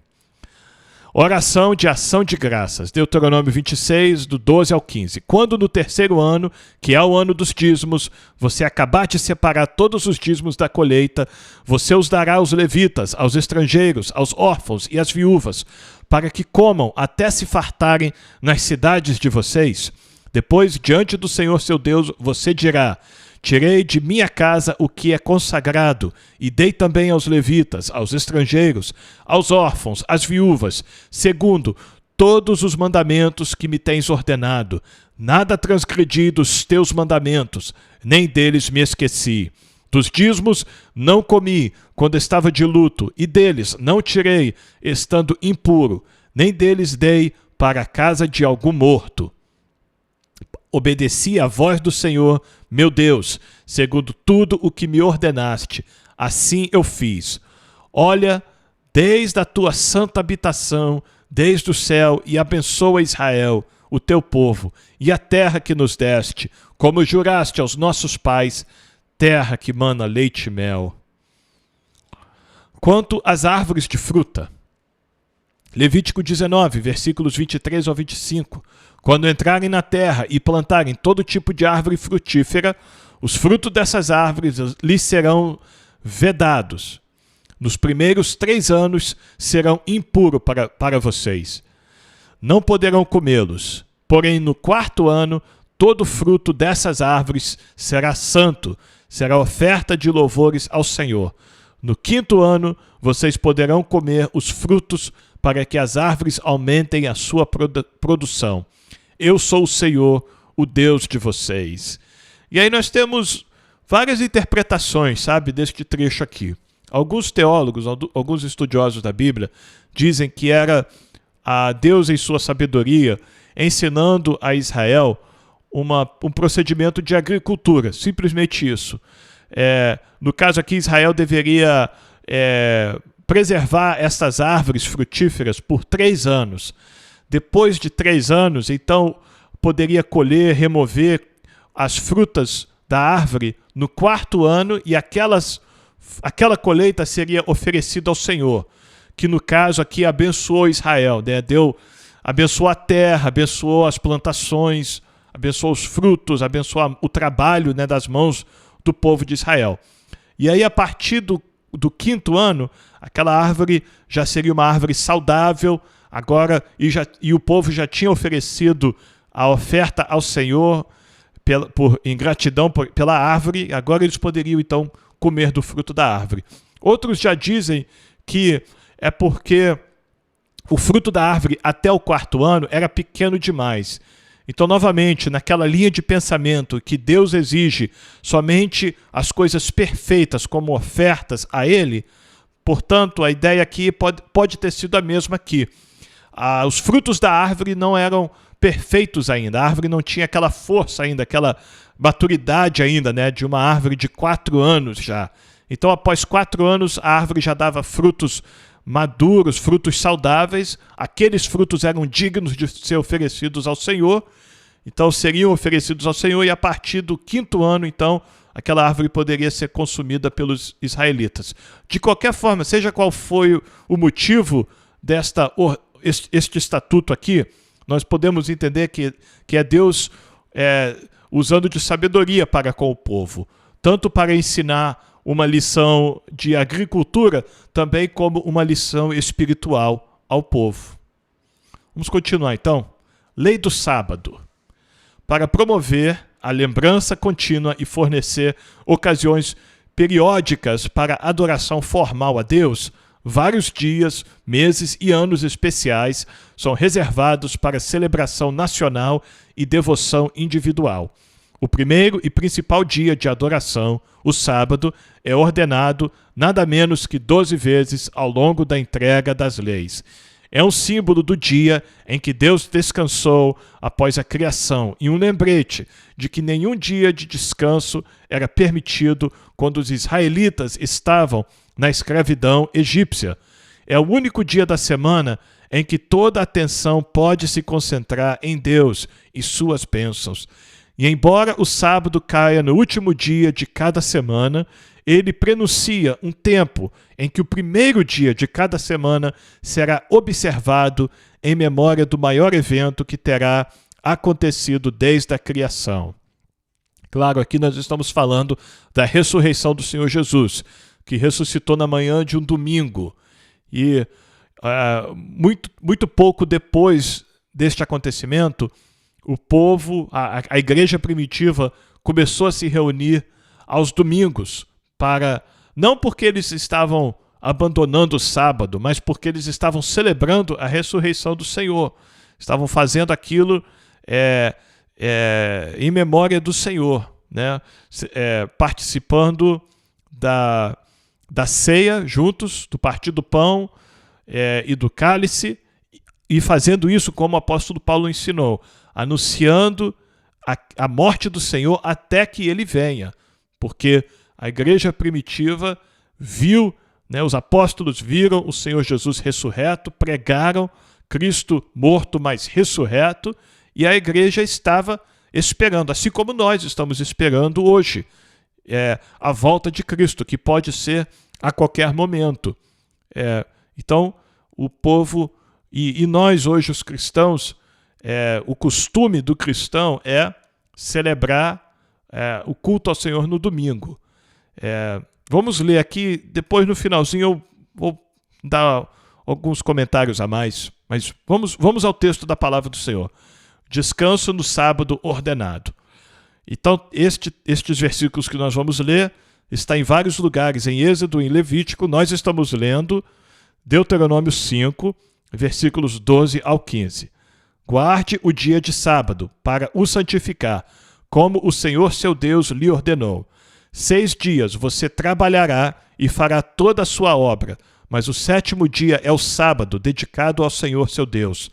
Oração de ação de graças, Deuteronômio 26, do 12 ao 15. Quando no terceiro ano, que é o ano dos dízimos, você acabar de separar todos os dízimos da colheita, você os dará aos levitas, aos estrangeiros, aos órfãos e às viúvas, para que comam até se fartarem nas cidades de vocês. Depois, diante do Senhor seu Deus, você dirá: tirei de minha casa o que é consagrado, e dei também aos levitas, aos estrangeiros, aos órfãos, às viúvas, segundo todos os mandamentos que me tens ordenado. Nada transgredi dos teus mandamentos, nem deles me esqueci. Dos dízimos não comi quando estava de luto, e deles não tirei estando impuro, nem deles dei para a casa de algum morto. Obedeci à voz do Senhor, meu Deus, segundo tudo o que me ordenaste. Assim eu fiz. Olha, desde a tua santa habitação, desde o céu, e abençoa Israel, o teu povo, e a terra que nos deste, como juraste aos nossos pais, terra que mana leite e mel. Quanto às árvores de fruta, Levítico 19, versículos 23 ao 25. Quando entrarem na terra e plantarem todo tipo de árvore frutífera, os frutos dessas árvores lhes serão vedados. Nos primeiros 3 anos serão impuros para vocês. Não poderão comê-los. Porém, no 4º ano, todo fruto dessas árvores será santo, será oferta de louvores ao Senhor. No 5º ano, vocês poderão comer os frutos para que as árvores aumentem a sua produção. Eu sou o Senhor, o Deus de vocês. E aí nós temos várias interpretações, sabe, deste trecho aqui. Alguns teólogos, alguns estudiosos da Bíblia dizem que era a Deus em sua sabedoria ensinando a Israel um procedimento de agricultura, simplesmente isso. No caso aqui, Israel deveria preservar essas árvores frutíferas por 3 anos. Depois de 3 anos, então, poderia colher, remover as frutas da árvore no 4º ano, e aquela colheita seria oferecida ao Senhor, que no caso aqui abençoou Israel, né? Abençoou a terra, abençoou as plantações, abençoou os frutos, abençoou o trabalho, né, das mãos do povo de Israel. E aí, a partir do 5º ano, aquela árvore já seria uma árvore saudável, agora, e o povo já tinha oferecido a oferta ao Senhor em gratidão pela árvore, agora eles poderiam então comer do fruto da árvore. Outros já dizem que é porque o fruto da árvore até o 4º ano era pequeno demais. Então, novamente, naquela linha de pensamento que Deus exige somente as coisas perfeitas como ofertas a Ele, portanto, a ideia aqui pode ter sido a mesma aqui. Os frutos da árvore não eram perfeitos ainda, a árvore não tinha aquela força ainda, aquela maturidade ainda, né, de uma árvore de 4 anos já. Então, após 4 anos, a árvore já dava frutos maduros, frutos saudáveis. Aqueles frutos eram dignos de ser oferecidos ao Senhor, então seriam oferecidos ao Senhor, e a partir do 5º ano, então, aquela árvore poderia ser consumida pelos israelitas. De qualquer forma, seja qual foi o motivo este estatuto aqui, nós podemos entender que é Deus usando de sabedoria para com o povo, tanto para ensinar uma lição de agricultura, também como uma lição espiritual ao povo. Vamos continuar então. Lei do sábado. Para promover a lembrança contínua e fornecer ocasiões periódicas para adoração formal a Deus, vários dias, meses e anos especiais são reservados para celebração nacional e devoção individual. O primeiro e principal dia de adoração, o sábado, é ordenado nada menos que 12 vezes ao longo da entrega das leis. É um símbolo do dia em que Deus descansou após a criação e um lembrete de que nenhum dia de descanso era permitido quando os israelitas estavam na escravidão egípcia. É o único dia da semana em que toda a atenção pode se concentrar em Deus e suas bênçãos. E embora o sábado caia no último dia de cada semana, ele prenuncia um tempo em que o primeiro dia de cada semana será observado em memória do maior evento que terá acontecido desde a criação. Claro, aqui nós estamos falando da ressurreição do Senhor Jesus, que ressuscitou na manhã de um domingo. E muito pouco depois deste acontecimento, o povo, a igreja primitiva, começou a se reunir aos domingos, não porque eles estavam abandonando o sábado, mas porque eles estavam celebrando a ressurreição do Senhor. Estavam fazendo aquilo em memória do Senhor, né? Participando da ceia juntos, do partir do pão e do cálice, e fazendo isso como o apóstolo Paulo ensinou, anunciando a morte do Senhor até que ele venha, porque a igreja primitiva viu, né, os apóstolos viram o Senhor Jesus ressurreto, pregaram Cristo morto, mas ressurreto, e a igreja estava esperando, assim como nós estamos esperando hoje, a volta de Cristo, que pode ser a qualquer momento. Então, o povo, e nós hoje, os cristãos, o costume do cristão é celebrar o culto ao Senhor no domingo. Vamos ler aqui, depois no finalzinho eu vou dar alguns comentários a mais, mas vamos ao texto da palavra do Senhor. Descanso no sábado ordenado. Então, estes versículos que nós vamos ler está em vários lugares, em Êxodo, em Levítico. Nós estamos lendo Deuteronômio 5, versículos 12 ao 15. Guarde o dia de sábado para o santificar, como o Senhor seu Deus lhe ordenou. 6 dias você trabalhará e fará toda a sua obra, mas o 7º dia é o sábado, dedicado ao Senhor seu Deus.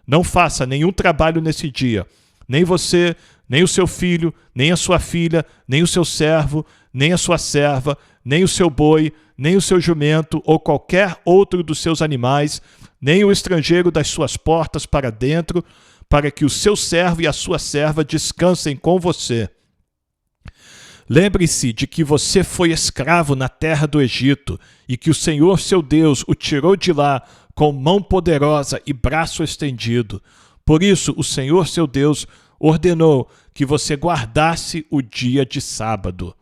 Não faça nenhum trabalho nesse dia, nem você, nem o seu filho, nem a sua filha, nem o seu servo, nem a sua serva, nem o seu boi, nem o seu jumento ou qualquer outro dos seus animais, nem o estrangeiro das suas portas para dentro, para que o seu servo e a sua serva descansem com você. Lembre-se de que você foi escravo na terra do Egito e que o Senhor seu Deus o tirou de lá com mão poderosa e braço estendido. Por isso, o Senhor seu Deus ordenou que você guardasse o dia de sábado.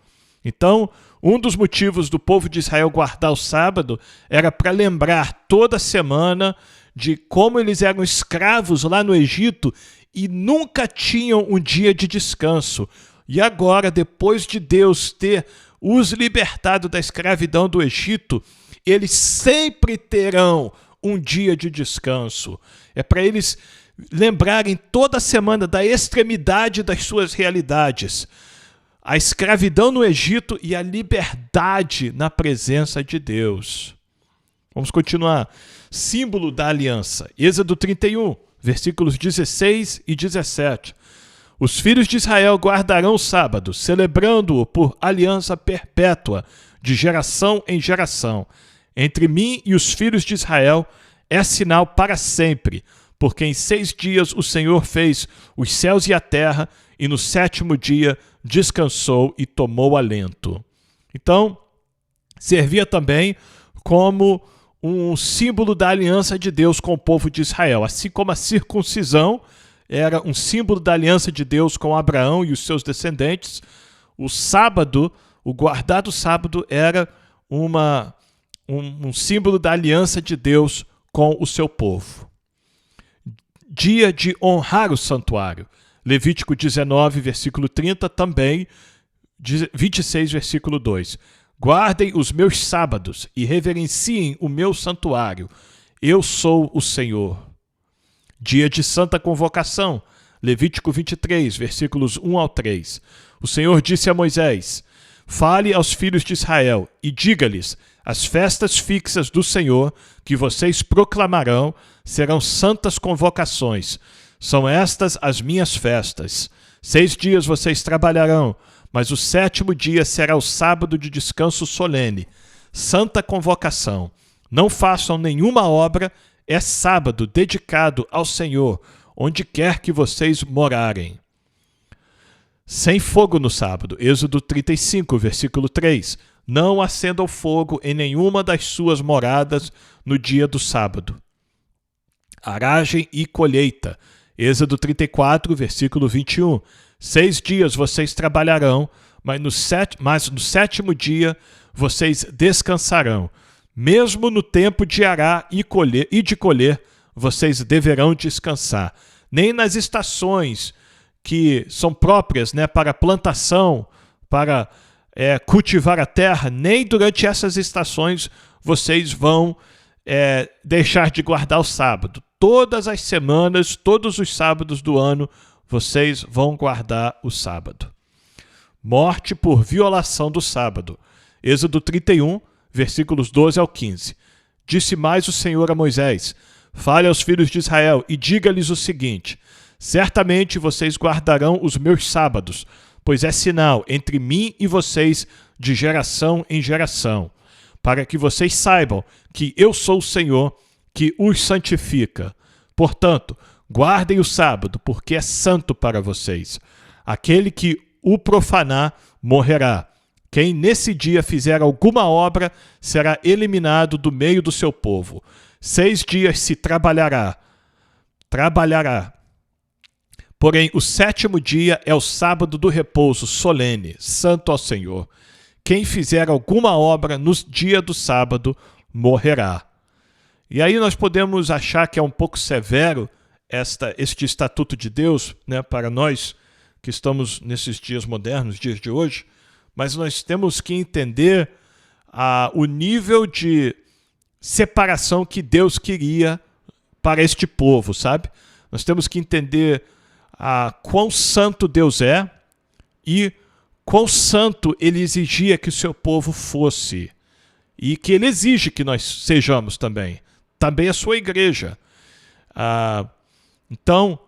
Então, um dos motivos do povo de Israel guardar o sábado era para lembrar toda semana de como eles eram escravos lá no Egito e nunca tinham um dia de descanso. E agora, depois de Deus ter os libertado da escravidão do Egito, eles sempre terão um dia de descanso. É para eles lembrarem toda semana da extremidade das suas realidades. A escravidão no Egito e a liberdade na presença de Deus. Vamos continuar. Símbolo da aliança. Êxodo 31, versículos 16 e 17. Os filhos de Israel guardarão o sábado, celebrando-o por aliança perpétua, de geração em geração. Entre mim e os filhos de Israel é sinal para sempre, porque em 6 dias o Senhor fez os céus e a terra, e no 7º dia descansou e tomou alento. Então, servia também como um símbolo da aliança de Deus com o povo de Israel, assim como a circuncisão era um símbolo da aliança de Deus com Abraão e os seus descendentes. O sábado, o guardado sábado, era um símbolo da aliança de Deus com o seu povo. Dia de honrar o santuário. Levítico 19, versículo 30, também 26, versículo 2. Guardem os meus sábados e reverenciem o meu santuário. Eu sou o Senhor. Dia de santa convocação, Levítico 23, versículos 1 ao 3. O Senhor disse a Moisés: fale aos filhos de Israel e diga-lhes: as festas fixas do Senhor que vocês proclamarão serão santas convocações. São estas as minhas festas. 6 dias vocês trabalharão, mas o 7º dia será o sábado de descanso solene. Santa convocação. Não façam nenhuma obra. É sábado dedicado ao Senhor, onde quer que vocês morarem. Sem fogo no sábado. Êxodo 35, versículo 3. Não acendam fogo em nenhuma das suas moradas no dia do sábado. Aragem e colheita. Êxodo 34, versículo 21. 6 dias vocês trabalharão, mas no sétimo dia vocês descansarão. Mesmo no tempo de arar e de colher, vocês deverão descansar. Nem nas estações que são próprias, né, para plantação, para cultivar a terra, nem durante essas estações vocês vão deixar de guardar o sábado. Todas as semanas, todos os sábados do ano, vocês vão guardar o sábado. Morte por violação do sábado. Êxodo 31, versículos 12 ao 15. Disse mais o Senhor a Moisés: fale aos filhos de Israel e diga-lhes o seguinte: certamente vocês guardarão os meus sábados, pois é sinal entre mim e vocês de geração em geração, para que vocês saibam que eu sou o Senhor, que os santifica. Portanto, guardem o sábado, porque é santo para vocês. Aquele que o profanar morrerá. Quem nesse dia fizer alguma obra será eliminado do meio do seu povo. 6 dias se trabalhará. Porém, o sétimo dia é o sábado do repouso solene, santo ao Senhor. Quem fizer alguma obra no dia do sábado morrerá. E aí nós podemos achar que é um pouco severo este estatuto de Deus, né, para nós que estamos nesses dias modernos, dias de hoje, mas nós temos que entender o nível de separação que Deus queria para este povo, sabe? Nós temos que entender quão santo Deus é e quão santo ele exigia que o seu povo fosse e que ele exige que nós sejamos também a sua igreja. Então,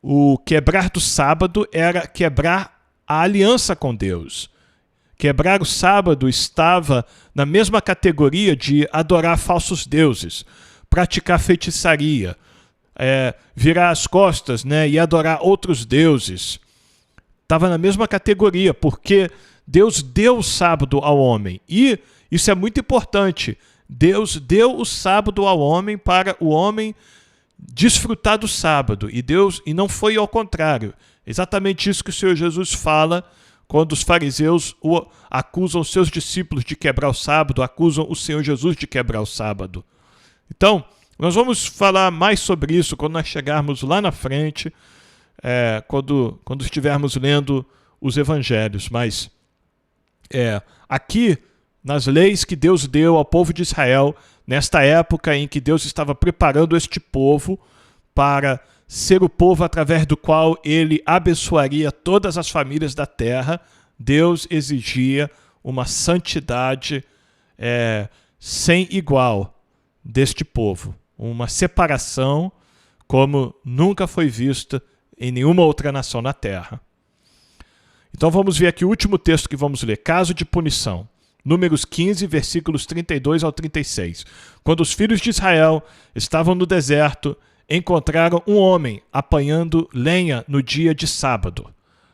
o quebrar do sábado era quebrar a aliança com Deus. Quebrar o sábado estava na mesma categoria de adorar falsos deuses, praticar feitiçaria, virar as costas, né, e adorar outros deuses. Estava na mesma categoria, porque Deus deu o sábado ao homem. E isso é muito importante. Deus deu o sábado ao homem para o homem desfrutar do sábado. E não foi ao contrário. Exatamente isso que o Senhor Jesus fala quando os fariseus acusam os seus discípulos de quebrar o sábado, acusam o Senhor Jesus de quebrar o sábado. Então, nós vamos falar mais sobre isso quando nós chegarmos lá na frente, quando estivermos lendo os evangelhos. Mas aqui, nas leis que Deus deu ao povo de Israel, nesta época em que Deus estava preparando este povo para ser o povo através do qual ele abençoaria todas as famílias da terra, Deus exigia uma santidade sem igual deste povo, uma separação como nunca foi vista em nenhuma outra nação na terra. Então vamos ver aqui o último texto que vamos ler, caso de punição. Números 15, versículos 32 ao 36. Quando os filhos de Israel estavam no deserto, encontraram um homem apanhando lenha no dia de sábado.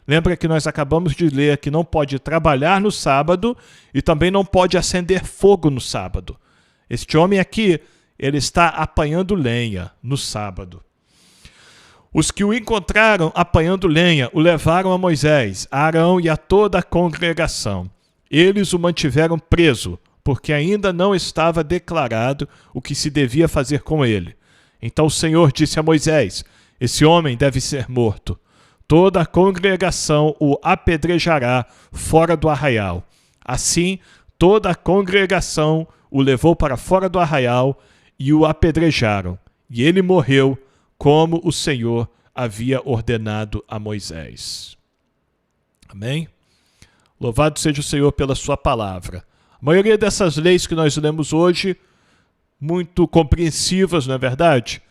Lembra que nós acabamos de ler que não pode trabalhar no sábado e também não pode acender fogo no sábado. Este homem aqui, ele está apanhando lenha no sábado. Os que o encontraram apanhando lenha o levaram a Moisés, a Arão e a toda a congregação. Eles o mantiveram preso, porque ainda não estava declarado o que se devia fazer com ele. Então o Senhor disse a Moisés: esse homem deve ser morto. Toda a congregação o apedrejará fora do arraial. Assim, toda a congregação o levou para fora do arraial e o apedrejaram. E ele morreu, como o Senhor havia ordenado a Moisés. Amém? Louvado seja o Senhor pela sua palavra. A maioria dessas leis que nós lemos hoje, muito compreensivas, não é verdade?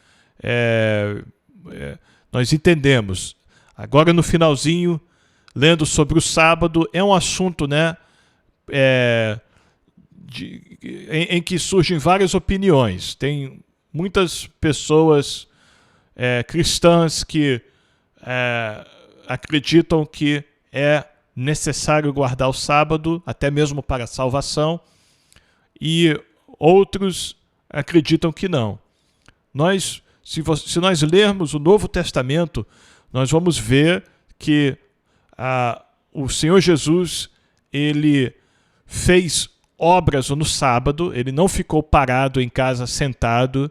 Nós entendemos. Agora no finalzinho, lendo sobre o sábado, é um assunto, né, em que surgem várias opiniões. Tem muitas pessoas cristãs que acreditam que é necessário guardar o sábado, até mesmo para a salvação, e outros acreditam que não. Se nós lermos o Novo Testamento, nós vamos ver que o Senhor Jesus, ele fez obras no sábado, ele não ficou parado em casa sentado,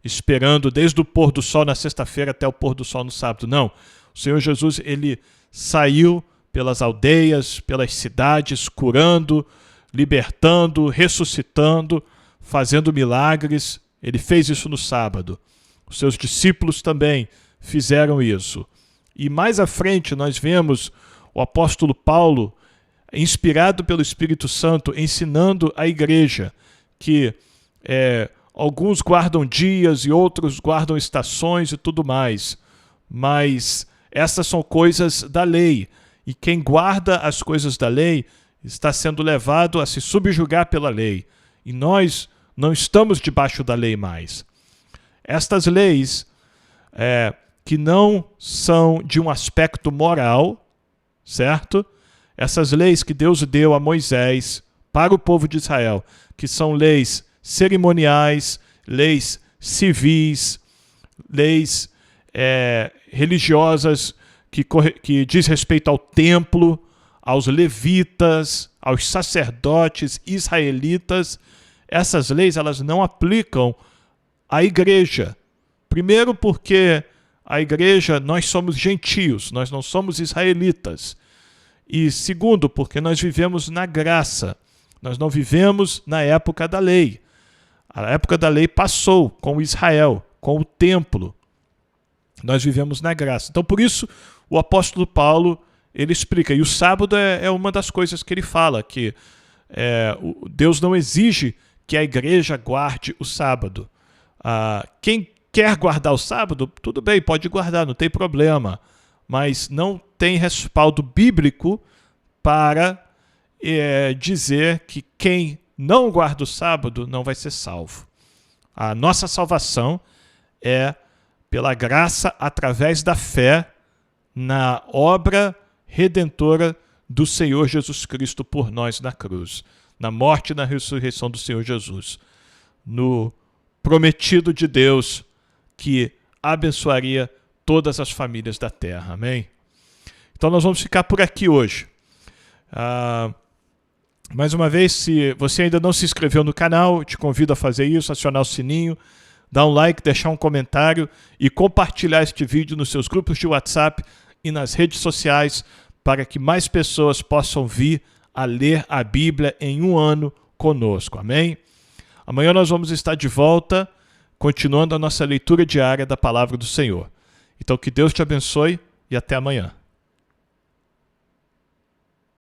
esperando desde o pôr do sol na sexta-feira até o pôr do sol no sábado. Não, o Senhor Jesus, ele saiu pelas aldeias, pelas cidades, curando, libertando, ressuscitando, fazendo milagres. Ele fez isso no sábado. Os seus discípulos também fizeram isso. E mais à frente nós vemos o apóstolo Paulo, inspirado pelo Espírito Santo, ensinando a igreja que alguns guardam dias e outros guardam estações e tudo mais. Mas essas são coisas da lei. E quem guarda as coisas da lei está sendo levado a se subjugar pela lei. E nós não estamos debaixo da lei mais. Estas leis que não são de um aspecto moral, certo? Essas leis que Deus deu a Moisés para o povo de Israel, que são leis cerimoniais, leis civis, leis religiosas que diz respeito ao templo, aos levitas, aos sacerdotes israelitas. Essas leis elas não aplicam à igreja. Primeiro porque a igreja, nós somos gentios, nós não somos israelitas. E segundo, porque nós vivemos na graça, nós não vivemos na época da lei. A época da lei passou com Israel, com o templo. Nós vivemos na graça. Então, por isso, o apóstolo Paulo, ele explica, e o sábado é uma das coisas que ele fala, que Deus não exige que a igreja guarde o sábado. Quem quer guardar o sábado, tudo bem, pode guardar, não tem problema. Mas não tem respaldo bíblico para dizer que quem não guarda o sábado não vai ser salvo. A nossa salvação é pela graça através da fé na obra redentora do Senhor Jesus Cristo por nós na cruz, na morte e na ressurreição do Senhor Jesus, no prometido de Deus que abençoaria todas as famílias da terra. Amém? Então nós vamos ficar por aqui hoje. Mais uma vez, se você ainda não se inscreveu no canal, eu te convido a fazer isso, acionar o sininho, dar um like, deixar um comentário e compartilhar este vídeo nos seus grupos de WhatsApp e nas redes sociais para que mais pessoas possam vir a ler a Bíblia em um ano conosco. Amém? Amanhã nós vamos estar de volta, continuando a nossa leitura diária da Palavra do Senhor. Então que Deus te abençoe e até amanhã.